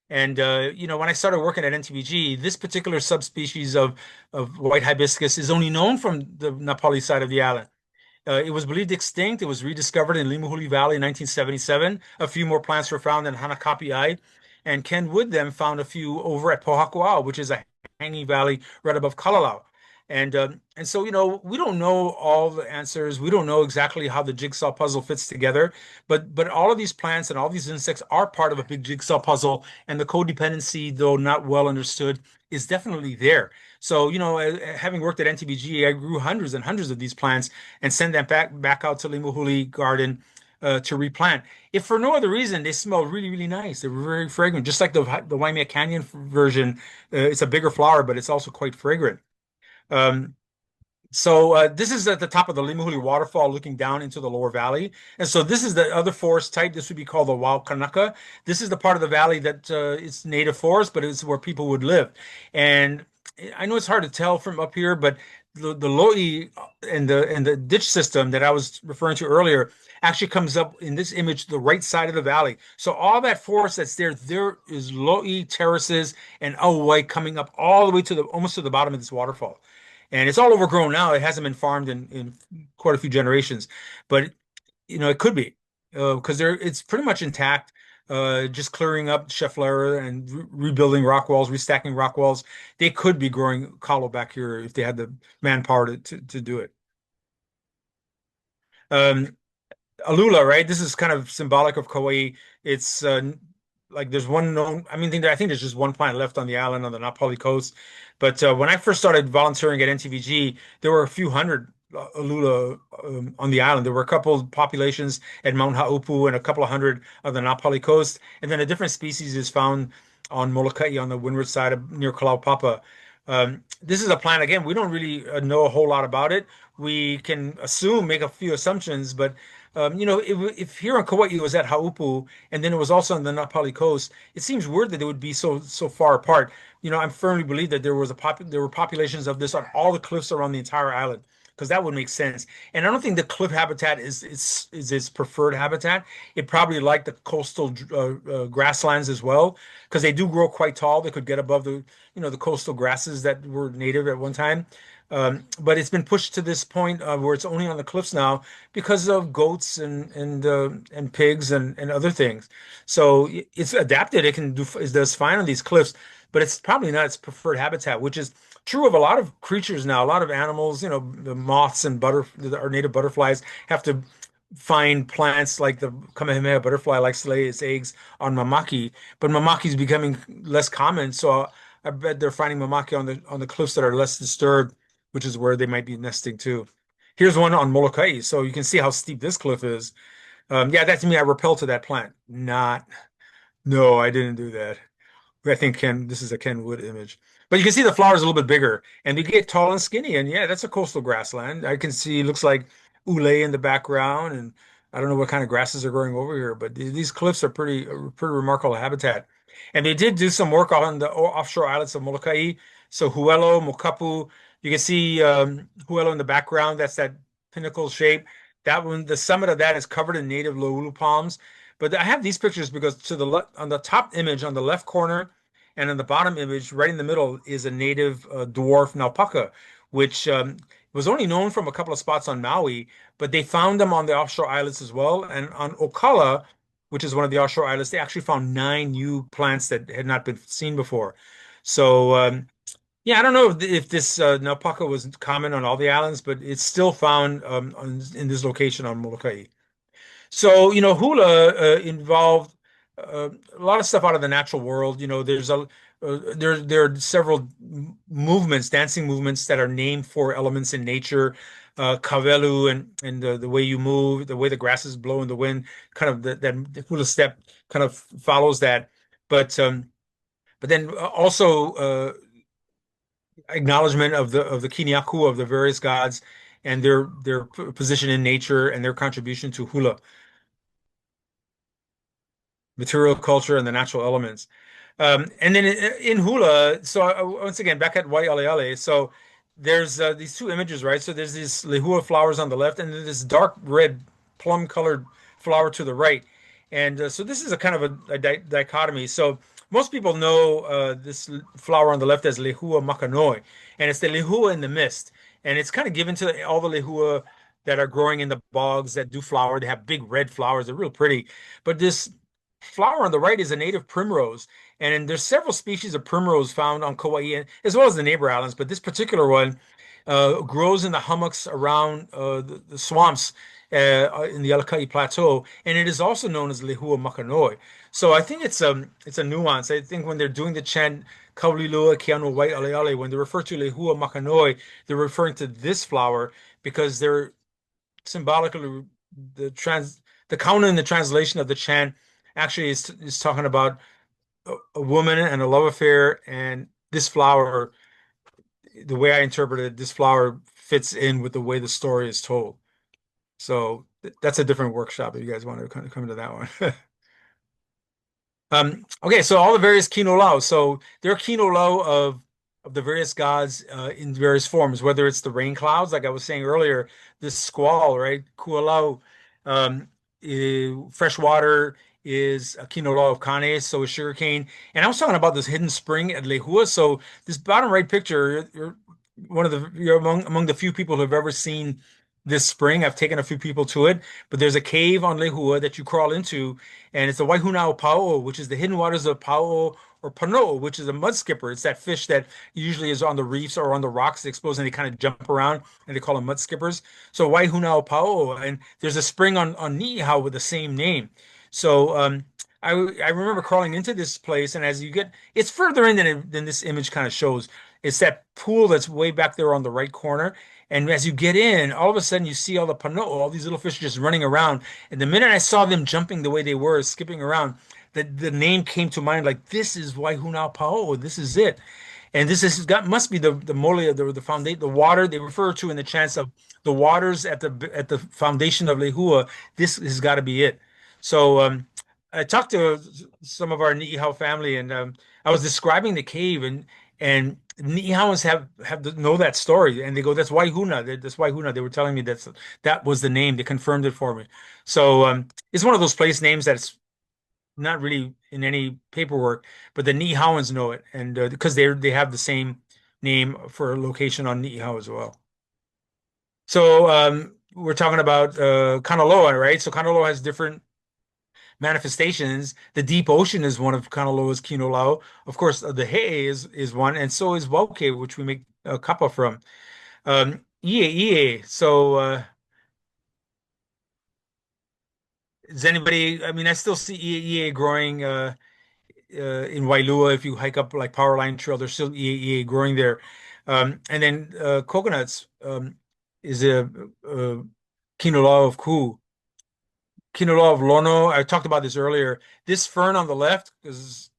And when I started working at NTBG, this particular subspecies of white hibiscus is only known from the Napali side of the island. It was believed extinct. It was rediscovered in Limahuli Valley in 1977. A few more plants were found in Hanakapi'ai, and Ken Wood then found a few over at Pohakuau, which is a hanging valley right above Kalalau. And so, we don't know all the answers. We don't know exactly how the jigsaw puzzle fits together, but all of these plants and all these insects are part of a big jigsaw puzzle, and the codependency, though not well understood, is definitely there. So, having worked at NTBG, I grew hundreds and hundreds of these plants and sent them back out to Limahuli Garden to replant. If for no other reason, they smell really, really nice. They're very fragrant, just like the Waimea Canyon version. It's a bigger flower, but it's also quite fragrant. Um, so this is at the top of the Limahuli waterfall looking down into the lower valley. And so this is the other forest type. This would be called the Waukanaka. This is the part of the valley that it's native forest, but it's where people would live. And I know it's hard to tell from up here, but the Loi and the ditch system that I was referring to earlier actually comes up in this image, the right side of the valley. So all that forest that's there is Loi terraces and auai coming up all the way to the almost to the bottom of this waterfall. And it's all overgrown now. It hasn't been farmed in quite a few generations, but it could be because it's pretty much intact. Just clearing up Scheffler and rebuilding rock walls, restacking rock walls. They could be growing kalo back here if they had the manpower to do it. Um, Alula, right? This is kind of symbolic of Kauai. It's like there's one known. I think there's just one plant left on the island on the Napali coast. But when I first started volunteering at NTVG, there were a few hundred Alula on the island. There were a couple of populations at Mount Haupu and a couple of hundred on the Napali coast, and then a different species is found on Molokai on the windward side of near Kalaupapa. This is a plant again. We don't really know a whole lot about it. We can assume, make a few assumptions, but if here on Kauai it was at Haupu and then it was also on the Napali coast, it seems weird that it would be so far apart. I firmly believe that there were populations of this on all the cliffs around the entire island because that would make sense. And I don't think the cliff habitat is its preferred habitat. It probably like the coastal grasslands as well because they do grow quite tall. They could get above the coastal grasses that were native at one time. But it's been pushed to this point where it's only on the cliffs now because of goats and pigs and other things. So it's adapted. It does fine on these cliffs, but it's probably not its preferred habitat, which is true of a lot of creatures now. A lot of animals, the moths and our native butterflies have to find plants like the Kamehameha butterfly likes to lay its eggs on mamaki, but mamaki is becoming less common. So I bet they're finding mamaki on the cliffs that are less disturbed, which is where they might be nesting too. Here's one on Molokai, so you can see how steep this cliff is. Yeah, that's me. I repelled to that plant. No, I didn't do that. I think this is a Ken Wood image. But you can see the flowers a little bit bigger and they get tall and skinny. And yeah, that's a coastal grassland. I can see, looks like ule in the background. And I don't know what kind of grasses are growing over here, but these cliffs are pretty remarkable habitat. And they did do some work on the offshore islets of Molokai. So Huelo, Mokapu, you can see Huelo in the background. That's that pinnacle shape. That one, the summit of that is covered in native loulu palms. But I have these pictures because on the top image on the left corner and on the bottom image right in the middle is a native dwarf naupaka, which was only known from a couple of spots on Maui, but they found them on the offshore islets as well. And on Okala, which is one of the offshore islets, they actually found 9 new plants that had not been seen before. So yeah, I don't know if this naupaka was common on all the islands, but it's still found in this location on Molokai. So, hula involved a lot of stuff out of the natural world. There are several movements, dancing movements that are named for elements in nature. Kawelu and the way you move, the way the grasses blow in the wind, kind of that hula step kind of follows that. But then also acknowledgement of the Kiniaku of the various gods and their position in nature and their contribution to hula. Material culture and the natural elements. And then in hula, so once again, back at Waialeale, so there's these two images, right? So there's these lehua flowers on the left and then this dark red plum colored flower to the right. And so this is a kind of a dichotomy. So most people know this flower on the left as lehua makanoi, and it's the lehua in the mist. And it's kind of given to all the lehua that are growing in the bogs that do flower. They have big red flowers. They're real pretty. But this flower on the right is a native primrose, and there's several species of primrose found on Kauai, as well as the neighbor islands. But this particular one, grows in the hummocks around the swamps in the Alakai Plateau, and it is also known as Lehua Makanoi. So I think it's a nuance. I think when they're doing the chant Kaulilua Keanu White Ale Ale, when they refer to Lehua Makanoi, they're referring to this flower because they're symbolically the counter in the translation of the chant actually is talking about a woman and a love affair, and this flower, the way I interpreted it, this flower fits in with the way the story is told. So that's a different workshop if you guys want to kind of come to that one. Okay, so all the various kino lao. So there are kino lao of the various gods in various forms, whether it's the rain clouds, like I was saying earlier, this squall, right? Kualau, fresh water is a kino lao of Kane, so is sugarcane. And I was talking about this hidden spring at Lehua. So this bottom right picture, you're one of the you're among the few people who have ever seen this spring. I've taken a few people to it, but there's a cave on Lehua that you crawl into, and it's the Waihunao Pao, which is the hidden waters of Pao or Pano, which is a mud skipper. It's that fish that usually is on the reefs or on the rocks exposed, and they kind of jump around, and they call them mud skippers. So Waihunao Pao, and there's a spring on Niihau with the same name. So I remember crawling into this place, and as you get, it's further in than this image kind of shows. It's that pool that's way back there on the right corner. And as you get in, all of a sudden you see all the pano, all these little fish just running around. And the minute I saw them jumping the way they were, skipping around, the name came to mind like this is Waihunau Pao. This is it. And this is got must be the mole, the foundation, the water they refer to in the chants of the waters at the foundation of Lehua. This has got to be it. So I talked to some of our Niihau family, and I was describing the cave, and Niihauans have to know that story, and they go, "That's Waihuna. That's Waihuna." They were telling me that was the name. They confirmed it for me. So it's one of those place names that's not really in any paperwork, but the Niihauans know it, and because they have the same name for a location on Niihau as well. So we're talking about Kanaloa, right? So Kanaloa has different manifestations. The deep ocean is one of Kanaloa's kino lao. Of course, the heʻe is one, and so is Wauke, which we make kapa from. Ie. So does anybody? I mean, I still see ie growing in Wailua. If you hike up like Power Line Trail, there's still ie growing there. And then coconuts is a kino lao of Ku. Kinolo of Lono. I talked about this earlier. This fern on the left, because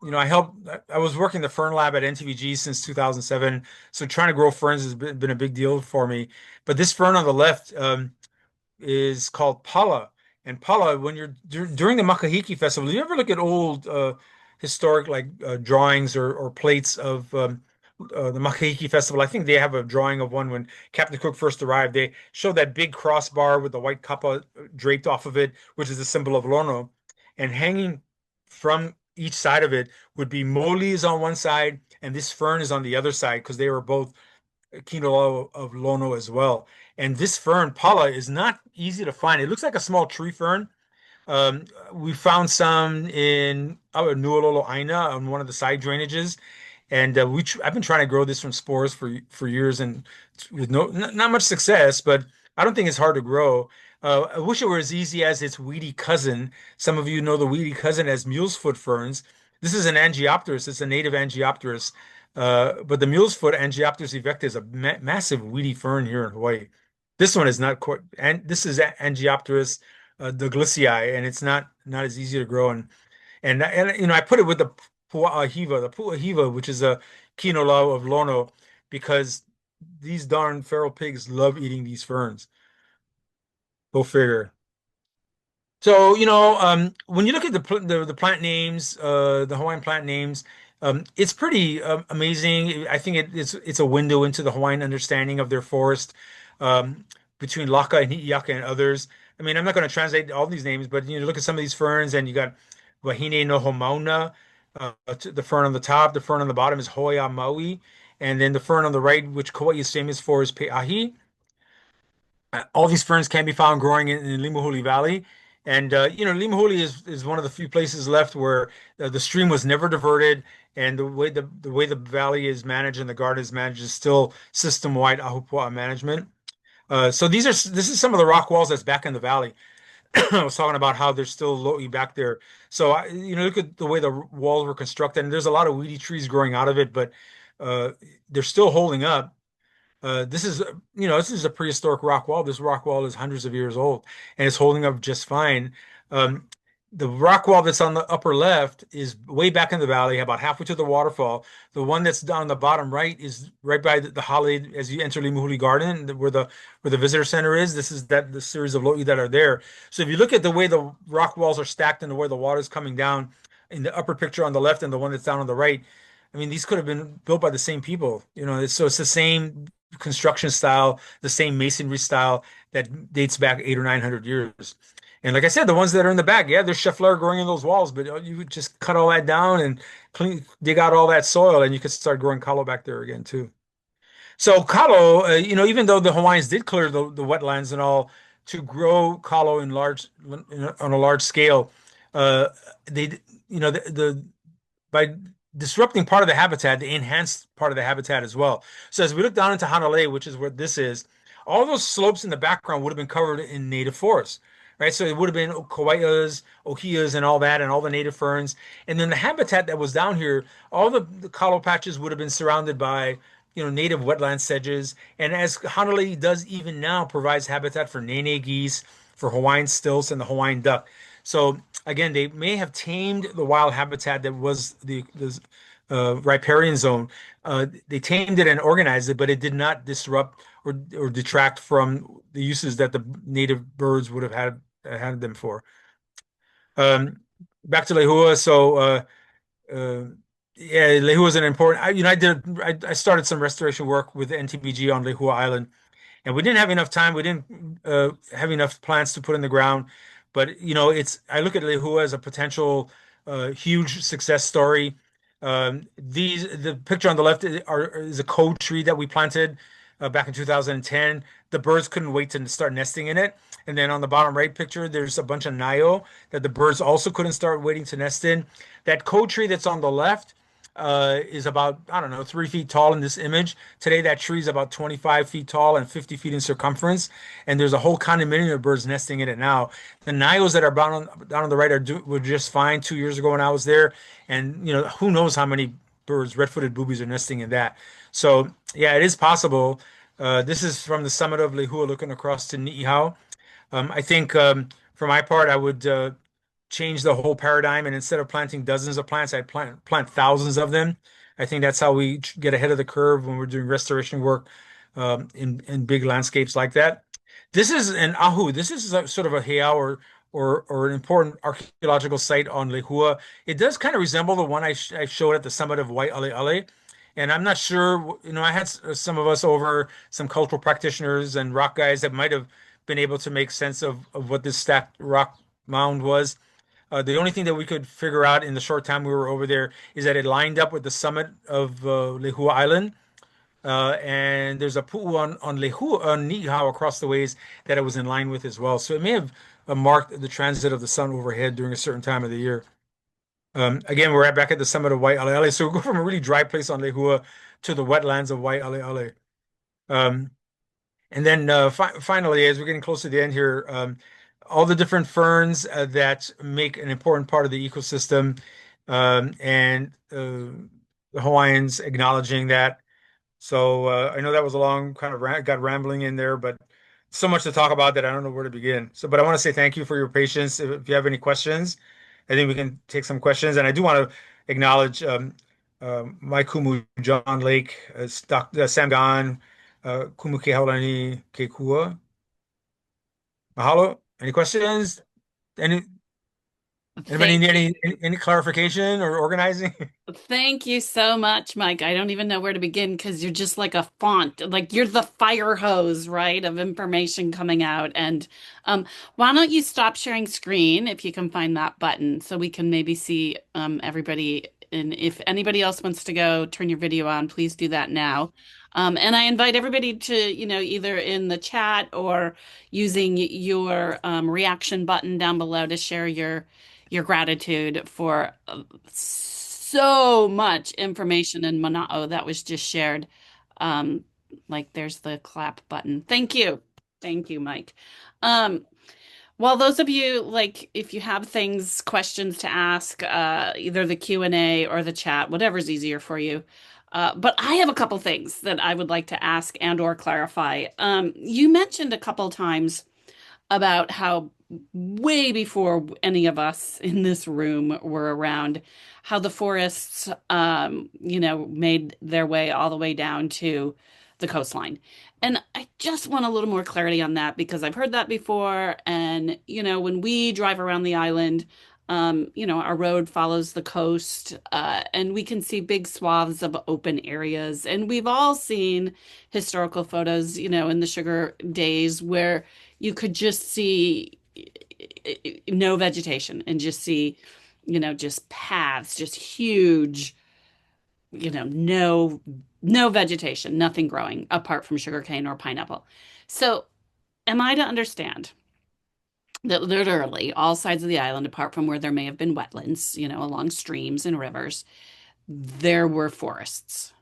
I was working the fern lab at NTVG since 2007. So trying to grow ferns has been a big deal for me. But this fern on the left is called pala. And pala, when you're during the Makahiki Festival, you ever look at old historic like drawings or plates of the Makahiki Festival? I think they have a drawing of one when Captain Cook first arrived. They show that big crossbar with the white kapa draped off of it, which is a symbol of Lono. And hanging from each side of it would be molis on one side, and this fern is on the other side because they were both kino of Lono as well. And this fern, pala, is not easy to find. It looks like a small tree fern. We found some in Nuololo Aina on one of the side drainages, and I've been trying to grow this from spores for years and with not much success. But I don't think it's hard to grow. I wish it were as easy as its weedy cousin. Some of you know the weedy cousin as mule's foot ferns. This is an Angiopteris. It's a native Angiopteris. But the mule's foot Angiopteris evecta is a massive weedy fern here in Hawaii. This one is not quite, and this is Angiopteris Douglasii, and it's not as easy to grow. And I put it with the puʻahiva, which is a kino lao of Lono, because these darn feral pigs love eating these ferns. Go figure. So, when you look at the plant names, the Hawaiian plant names, it's pretty amazing. I think it's a window into the Hawaiian understanding of their forest, between Laka and Hi'iaka and others. I mean, I'm not going to translate all these names, but look at some of these ferns, and you got Wahine no Mauna, the fern on the top. The fern on the bottom is Hoia Maui, and then the fern on the right, which Kauai is famous for, is Pe'ahi. All these ferns can be found growing in Limahuli Valley. And Limahuli is one of the few places left where the stream was never diverted, and the way the valley is managed and the garden is managed is still system-wide ahupuaʻa management. So this is some of the rock walls that's back in the valley. I was talking about how there's still lo'i back there. So look at the way the walls were constructed, and there's a lot of weedy trees growing out of it, but uh, they're still holding up. This is a prehistoric rock wall. This rock wall is hundreds of years old and it's holding up just fine. Um, the rock wall that's on the upper left is way back in the valley, about halfway to the waterfall. The one that's down the bottom right is right by the hale as you enter Limahuli Garden, where the visitor center is. This is the series of lo'i that are there. So if you look at the way the rock walls are stacked and the way the water is coming down in the upper picture on the left and the one that's down on the right, I mean, these could have been built by the same people. So it's the same construction style, the same masonry style that dates back 800 or 900 years. And like I said, the ones that are in the back, yeah, there's cheffleur growing in those walls, but you would just cut all that down and dig out all that soil, and you could start growing kalo back there again too. So kalo, even though the Hawaiians did clear the wetlands and all to grow kalo on a large scale, uh, they, the by disrupting part of the habitat, they enhanced part of the habitat as well. So as we look down into Hanalei, which is where this is, all those slopes in the background would have been covered in native forest, right? So it would have been kauai'as, ʻōhiʻas, and all that, and all the native ferns. And then the habitat that was down here, all the kalo patches would have been surrounded by, native wetland sedges. And as Hanalei does even now, provides habitat for nene geese, for Hawaiian stilts, and the Hawaiian duck. So again, they may have tamed the wild habitat that was the riparian zone. They tamed it and organized it, but it did not disrupt or detract from the uses that the native birds would have had them for. Back to Lehua. So uh, yeah, Lehua is an important. I started some restoration work with NTBG on Lehua Island, and we didn't have enough time. We didn't have enough plants to put in the ground. But I look at Lehua as a potential huge success story. The picture on the left is a code tree that we planted back in 2010. The birds couldn't wait to start nesting in it. And then on the bottom right picture, there's a bunch of nayo that the birds also couldn't start waiting to nest in. That code tree that's on the left is about, I don't know, 3 feet tall in this image. Today, that tree is about 25 feet tall and 50 feet in circumference. And there's a whole condominium of birds nesting in it now. The nayos that are down on the right were just fine 2 years ago when I was there. And, who knows how many birds, red-footed boobies, are nesting in that. So, yeah, it is possible. This is from the summit of Lehua looking across to Niihau. I think for my part, I would change the whole paradigm, and instead of planting dozens of plants, I'd plant thousands of them. I think that's how we get ahead of the curve when we're doing restoration work in big landscapes like that. This is an ahu. This is sort of a heiau or an important archaeological site on Lehua. It does kind of resemble the one I showed at the summit of Waiʻaleʻale. And I'm not sure, I had some of us over, some cultural practitioners and rock guys that might have been able to make sense of what this stacked rock mound was. The only thing that we could figure out in the short time we were over there is that it lined up with the summit of Lehua Island. And there's a pu'u on Lehua, on Niihau across the ways that it was in line with as well. So it may have marked the transit of the sun overhead during a certain time of the year. Again, we're back at the summit of Waiʻaleʻale. So we go from a really dry place on Lehua to the wetlands of Waiʻaleʻale. And then finally, as we're getting close to the end here, all the different ferns that make an important part of the ecosystem, and the Hawaiians acknowledging that. So I know that was a long kind of got rambling in there, but so much to talk about that I don't know where to begin. So, but I want to say thank you for your patience. If you have any questions, I think we can take some questions. And I do want to acknowledge my kumu, John Lake, Sam Gan, kumu ke haulani ke kua. Mahalo. Any questions? Any Anybody Thank need any clarification or organizing? Thank you so much, Mike. I don't even know where to begin because you're just like a font, like you're the fire hose, right, of information coming out. And why don't you stop sharing screen if you can find that button so we can maybe see everybody And if anybody else wants to go turn your video on, please do that now. And I invite everybody to, either in the chat or using your reaction button down below to share your gratitude for so much information in Mana'o that was just shared. Um, like there's the clap button. Thank you. Thank you, Mike. Um, well, those of you, like, if you have questions to ask, either the Q&A or the chat, whatever's easier for you. But I have a couple things that I would like to ask and or clarify. You mentioned a couple times about how way before any of us in this room were around, how the forests, made their way all the way down to the coastline. And I just want a little more clarity on that because I've heard that before. And, when we drive around the island, our road follows the coast, and we can see big swaths of open areas. And we've all seen historical photos, in the sugar days where you could just see no vegetation and just see, just paths, just huge, no vegetation, nothing growing apart from sugarcane or pineapple. So, am I to understand that literally all sides of the island, apart from where there may have been wetlands, along streams and rivers, there were forests?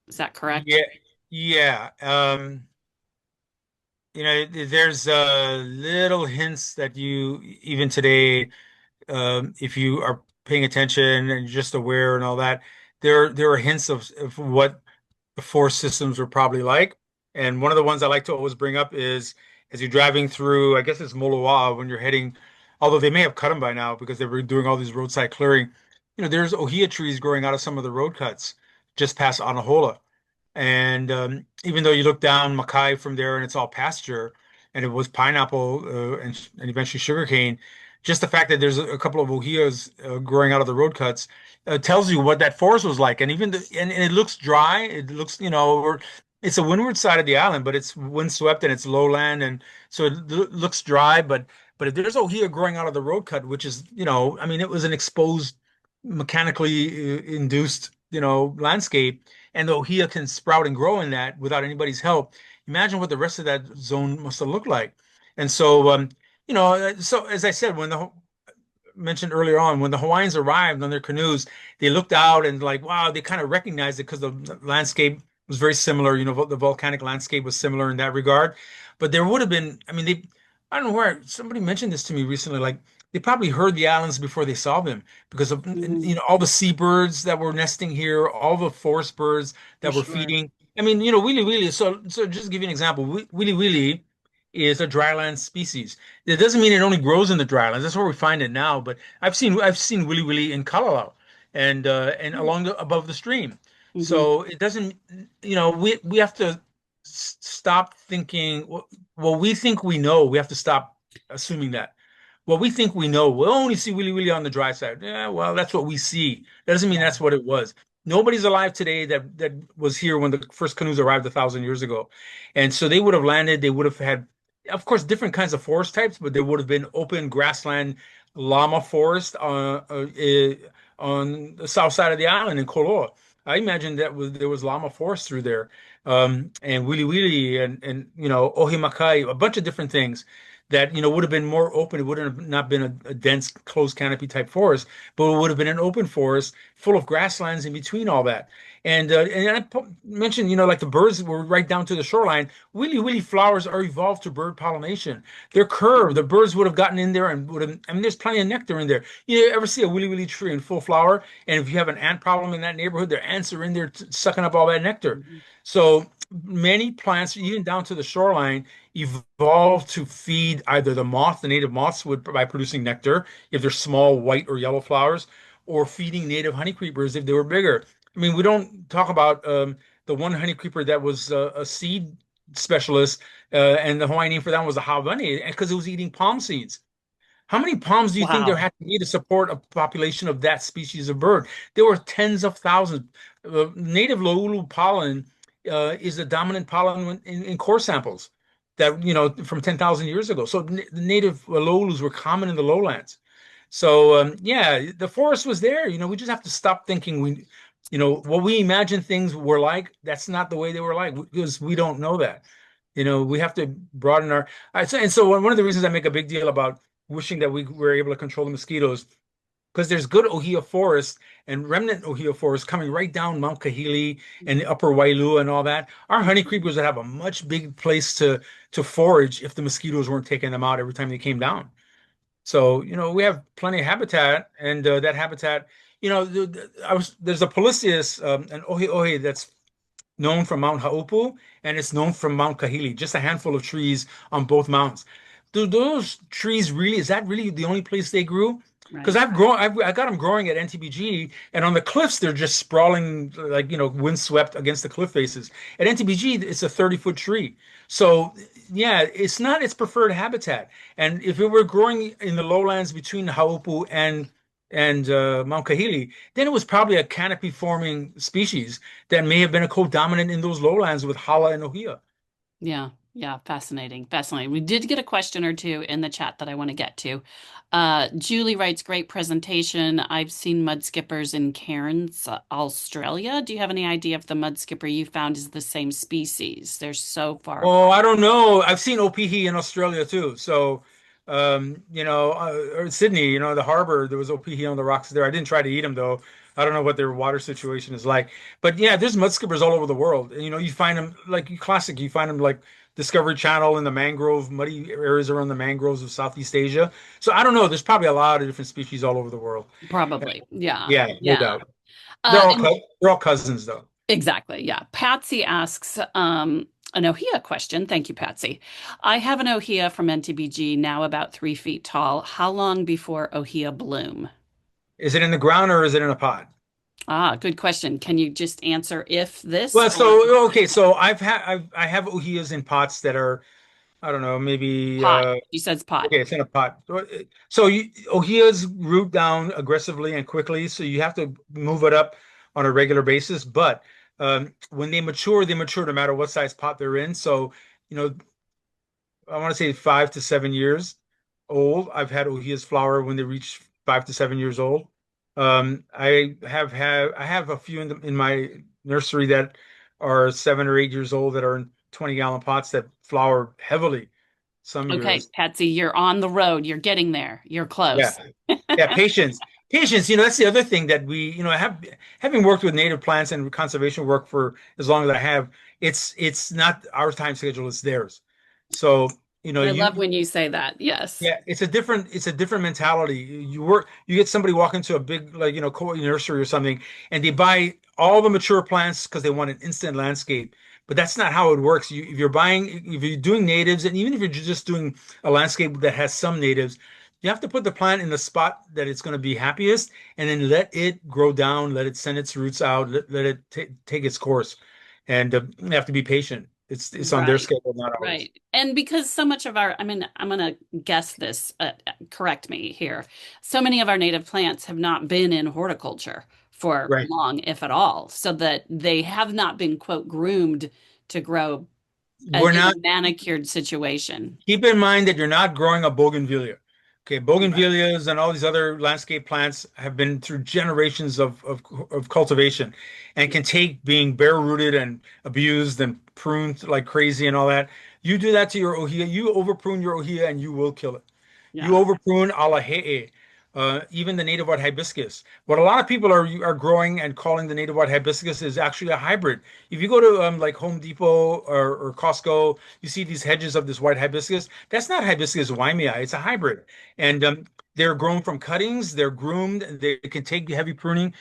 Is that correct? Yeah, yeah. There's little hints that you even today, if you are paying attention and just aware and all that, there are hints of what the forest systems were probably like. And one of the ones I like to always bring up is as you're driving through, I guess it's Moloa when you're heading, although they may have cut them by now because they were doing all these roadside clearing. There's ʻōhiʻa trees growing out of some of the road cuts just past Anahola. And even though you look down Mackay from there and it's all pasture and it was pineapple and eventually sugarcane, just the fact that there's a couple of ohias growing out of the road cuts tells you what that forest was like. And and it looks dry. It looks, it's a windward side of the island, but it's windswept and it's lowland. And so it looks dry. But if there's ohia growing out of the road cut, which is, I mean, it was an exposed, mechanically induced, landscape and the ohia can sprout and grow in that without anybody's help. Imagine what the rest of that zone must have looked like. And so, so as I said, mentioned earlier on, when the Hawaiians arrived on their canoes, they looked out and like, wow, they kind of recognized it because the landscape was very similar. The volcanic landscape was similar in that regard. But there would have been, I mean, I don't know where somebody mentioned this to me recently, like they probably heard the islands before they saw them because of Mm, all the seabirds that were nesting here, all the forest birds for that were sure. feeding. I mean, Wili Wili. So just to give you an example, Wili Wili is a dryland species. It doesn't mean it only grows in the drylands. That's where we find it now. But I've seen Wili Wili in Kalalau and along above the stream. Mm-hmm. So it doesn't, we have to stop thinking what we think we know. We have to stop assuming that. What we think we know, we'll only see Willy Willy on the dry side. Yeah, well, that's what we see. That doesn't mean Yeah. that's what it was. Nobody's alive today that was here when the first canoes arrived 1,000 years ago. And so they would have landed, they would have had, of course, different kinds of forest types, but there would have been open grassland llama forest on the south side of the island in Koloa. I imagine there was llama forest through there, and Wili Wili and Ohimakai, a bunch of different things that would have been more open. It wouldn't have not been a dense closed canopy type forest, but it would have been an open forest full of grasslands in between all that. And I mentioned, like the birds were right down to the shoreline. Willy willy flowers are evolved to bird pollination. They're curved. The birds would have gotten in there and would have. I mean, there's plenty of nectar in there. You ever see a willy willy tree in full flower? And if you have an ant problem in that neighborhood, their ants are in there sucking up all that nectar. Mhm. So many plants, even down to the shoreline, evolved to feed either the native moths would by producing nectar if they're small white or yellow flowers, or feeding native honey creepers if they were bigger. I mean, we don't talk about the one honey creeper that was a seed specialist, and the Hawaiian name for that one was a hawane because it was eating palm seeds. How many palms do you think there Wow. had to be to support a population of that species of bird? There were tens of thousands. Native loulu pollen is the dominant pollen in core samples that, from 10,000 years ago. So the native loulus were common in the lowlands. So yeah, the forest was there. We just have to stop thinking what we imagine things were like. That's not the way they were like because we don't know that. We have to broaden our. And so one of the reasons I make a big deal about wishing that we were able to control the mosquitoes because there's good ʻōhiʻa forest and remnant ʻōhiʻa forest coming right down Mount Kahili and the Upper Wailu and all that. Our honey creepers would have a much big place to forage if the mosquitoes weren't taking them out every time they came down. So, we have plenty of habitat, and that habitat, there's a Polycius, an ʻōhiʻa that's known from Mount Haupu, and it's known from Mount Kahili, just a handful of trees on both mountains. Do those trees really, is that really the only place they grew? Because Right. I got them growing at NTBG, and on the cliffs, they're just sprawling, like, windswept against the cliff faces. At NTBG, it's a 30-foot tree. So, yeah, it's not its preferred habitat. And if it were growing in the lowlands between Haupu and Mount Kahili, then it was probably a canopy forming species that may have been a co-dominant in those lowlands with Hala and ʻōhiʻa. Yeah, yeah, fascinating, fascinating. We did get a question or two in the chat that I want to get to. Julie writes, great presentation. I've seen mud skippers in Cairns, Australia. Do you have any idea if the mud skipper you found is the same species? They're so far Oh, apart. I don't know. I've seen opihi in Australia too. So, or Sydney, the harbor, there was opihi on the rocks there. I didn't try to eat them though. I don't know what their water situation is like. But yeah, there's mud skippers all over the world. And you find them like classic, you find them like Discovery Channel in the mangrove, muddy areas around the mangroves of Southeast Asia. So I don't know. There's probably a lot of different species all over the world. Probably. Yeah. Yeah, no Yeah. doubt. They're all And they're all cousins though. exactly. Yeah. Patsy asks an ʻōhiʻa question. Thank you, Patsy. I have an ʻōhiʻa from NTBG now about 3 feet tall. How long before ʻōhiʻa bloom? Is it in the ground or is it in a pot? Ah, good question. Can you just answer if this Well, or so okay, so I have ohias in pots that are I don't know maybe pot? She says pot. okay, it's in a pot. So ohias root down aggressively and quickly, so you have to move it up on a regular basis. But when they mature no matter what size pot they're in. So you know I want to say 5 to 7 years old. I've had ohias flower when they reach 5 to 7 years old. I have a few in my nursery that are 7 or 8 years old that are in 20-gallon pots that flower heavily some Okay, years. Patsy, you're on the road. You're getting there. You're Yeah. close. Yeah, patience. Patience, that's the other thing that having worked with native plants and conservation work for as long as I have, it's not our time schedule, it's theirs. So, I love when you say that. Yes. yeah, it's a different mentality. You get somebody walk into a big like Koi nursery or something, and they buy all the mature plants because they want an instant landscape. But that's not how it works. If you're doing natives, and even if you're just doing a landscape that has some natives, you have to put the plant in the spot that it's going to be happiest, and then let it grow down, let it send its roots out, let it take its course, and you have to be patient. It's on their Right. schedule, not ours. Right. And because so much of our, I mean, I'm going to guess this, correct me here. So many of our native plants have not been in horticulture for Right. long, if at all, so that they have not been, quote, groomed to grow We're in not. a manicured situation. Keep in mind that you're not growing a bougainvillea. Okay, Right. bougainvilleas and all these other landscape plants have been through generations of cultivation and can take being bare rooted and abused and pruned like crazy and all that. You do that to your ohia, you over prune your ohia and you will kill it. You Yeah. over prune ʻāleheʻe, even the native white hibiscus. What a lot of people are growing and calling the native white hibiscus is actually a hybrid. If you go to like Home Depot or Costco, you see these hedges of this white hibiscus. That's not Hibiscus wymea, it's a hybrid. And they're grown from cuttings, they're groomed, they can take heavy pruning,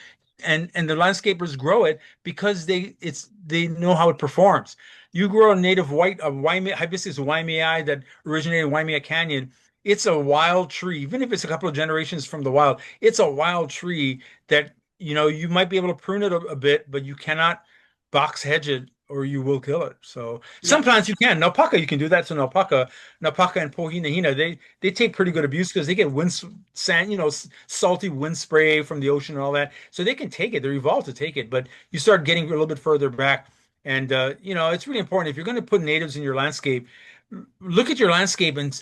and the landscapers grow it because they know how it performs. You grow a native white a Waimea, Hibiscus wymea that originated in Waimea Canyon. It's a wild tree, even if it's a couple of generations from the wild. It's a wild tree that you might be able to prune it a bit, but you cannot box hedge it or you will kill it. So some Yep. plants you can. Naupaka, you can do that to Naupaka and Pohinahina. They take pretty good abuse because they get sand, salty wind spray from the ocean and all that. So they can take it. They're evolved to take it. But you start getting a little bit further back. And it's really important if you're going to put natives in your landscape, look at your landscape and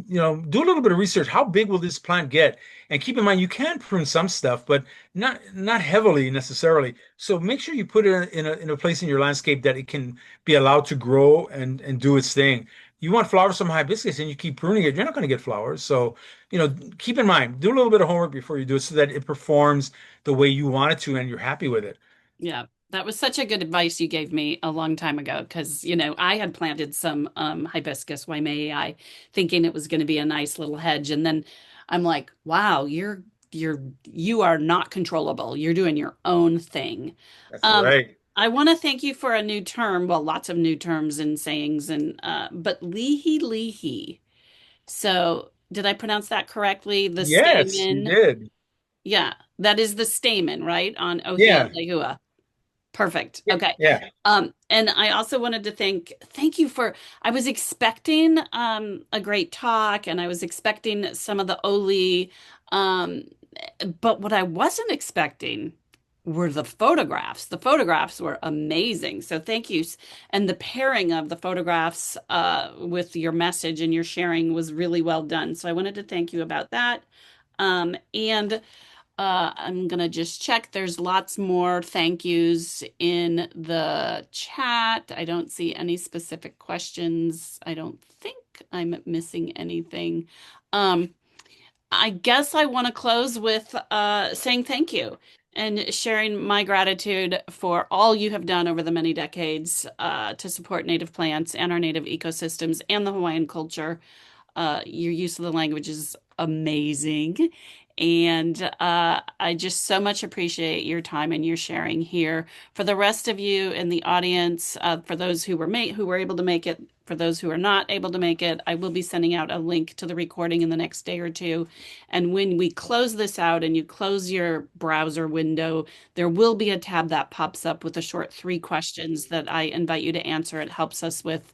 do a little bit of research. How big will this plant get? And keep in mind you can prune some stuff, but not heavily necessarily. So make sure you put it in a place in your landscape that it can be allowed to grow and do its thing. You want flowers from hibiscus and you keep pruning it, you're not going to get flowers. So, keep in mind, do a little bit of homework before you do it so that it performs the way you want it to and you're happy with it. Yeah, that was such a good advice you gave me a long time ago because, I had planted some hibiscus Waimea, thinking it was going to be a nice little hedge. And then I'm like, wow, you are not controllable. You're doing your own thing. That's Um, right. I want to thank you for a new term. Well, lots of new terms and sayings and but lihi lihi. So did I pronounce that correctly? The Yes, you stamen. did. Yeah, that is the stamen, right? On ʻōhiʻa Yeah. lehua. Perfect. Yeah. Okay. Yeah. And I also wanted to thank you for, I was expecting a great talk and I was expecting some of the Oli, um, but what I wasn't expecting were the photographs. The photographs were amazing. So thank you. And the pairing of the photographs with your message and your sharing was really well done. So I wanted to thank you about that. And I'm gonna just check. There's lots more thank yous in the chat. I don't see any specific questions. I don't think I'm missing anything. Um, I guess I want to close with saying thank you and sharing my gratitude for all you have done over the many decades to support native plants and our native ecosystems and the Hawaiian culture. Your use of the language is amazing. And I just so much appreciate your time and your sharing here. For the rest of you in the audience, for those who were able to make it, for those who are not able to make it, I will be sending out a link to the recording in the next day or two. And when we close this out and you close your browser window, there will be a tab that pops up with a short 3 questions that I invite you to answer. It helps us with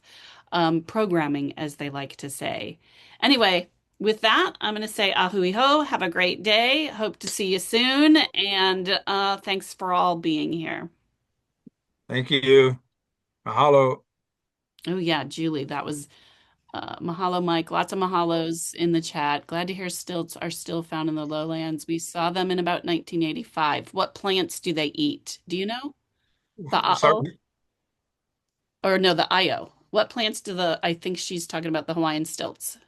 programming, as they like to say. Anyway, with that, I'm going to say ahui ho. Have a great day. Hope to see you soon. And thanks for all being here. Thank you. Mahalo. Oh, yeah, Julie, that was mahalo, Mike. Lots of mahalos in the chat. Glad to hear stilts are still found in the lowlands. We saw them in about 1985. What plants do they eat? Do you know? The a'o? Sorry. Or no, the io. What plants do I think she's talking about the Hawaiian stilts.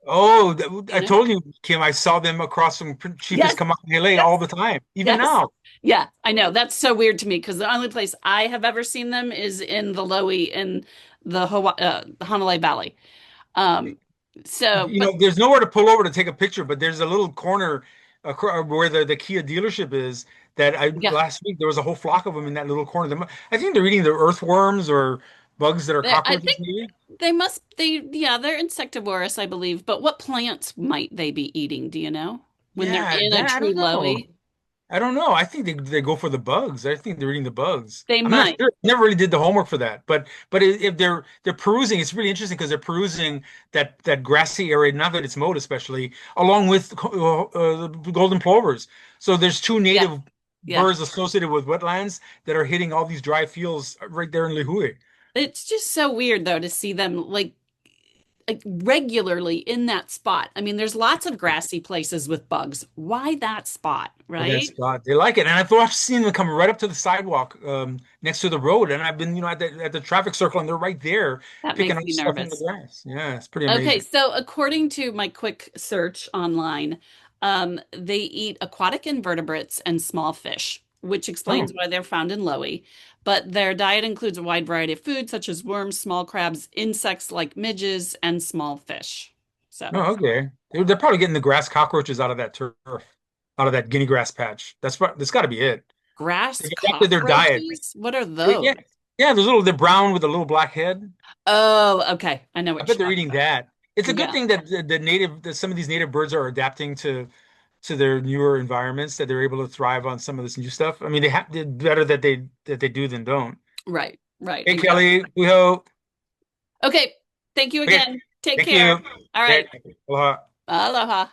Oh, Do you I know? told you, Kim, I saw them across from Chief's Yes, Kamehameha all yes. the time, even Yes. now. Yeah, I know. That's so weird to me because the only place I have ever seen them is in the Lowy in the Hanalei Valley. Um, but There's nowhere to pull over to take a picture, but there's a little corner where the Kia dealership is that yeah, last week there was a whole flock of them in that little corner. I think they're eating the earthworms or bugs that are I cockroaches, think maybe. they're insectivorous, I believe. But what plants might they be eating? Do you know? When they're Yeah, in a that I true don't know. Lowy, I don't know. I think they go for the bugs. I think they're eating the bugs. they I'm not might. sure. Never really did the homework for that. But if they're perusing, it's really interesting because they're perusing that grassy area, now that it's mowed especially, along with the golden plovers. So there's two Yeah, native yeah. birds associated with wetlands that are hitting all these dry fields right there in Lihue. It's just so weird though to see them like regularly in that spot. I mean, there's lots of grassy places with bugs. Why that spot, In that right? spot, they like it, and I've seen them come right up to the sidewalk next to the road, and I've been, at the traffic circle, and they're right there That picking makes up me stuff in the nervous. grass. Yeah, it's pretty Okay, amazing. so according to my quick search online, they eat aquatic invertebrates and small fish, which Oh, explains why they're found in Loei. But their diet includes a wide variety of food, such as worms, small crabs, insects like midges, and small fish. So, oh, okay. They're probably getting the grass cockroaches out of that turf, out of that guinea grass patch. That's got to be it. grass They've adapted their diet. cockroaches? What are Yeah, those? yeah. They're brown with a little black head. Oh, okay. I know I what bet you're they're talking eating about. that. It's a good Yeah. thing that that some of these native birds are adapting to their newer environments, that they're able to thrive on some of this new stuff. I mean, better that they do than don't. Right, right, Hey, exactly. Kelly, we hope. Okay. Thank you Okay, again. Take thank you. care. All Okay, right. aloha. Aloha.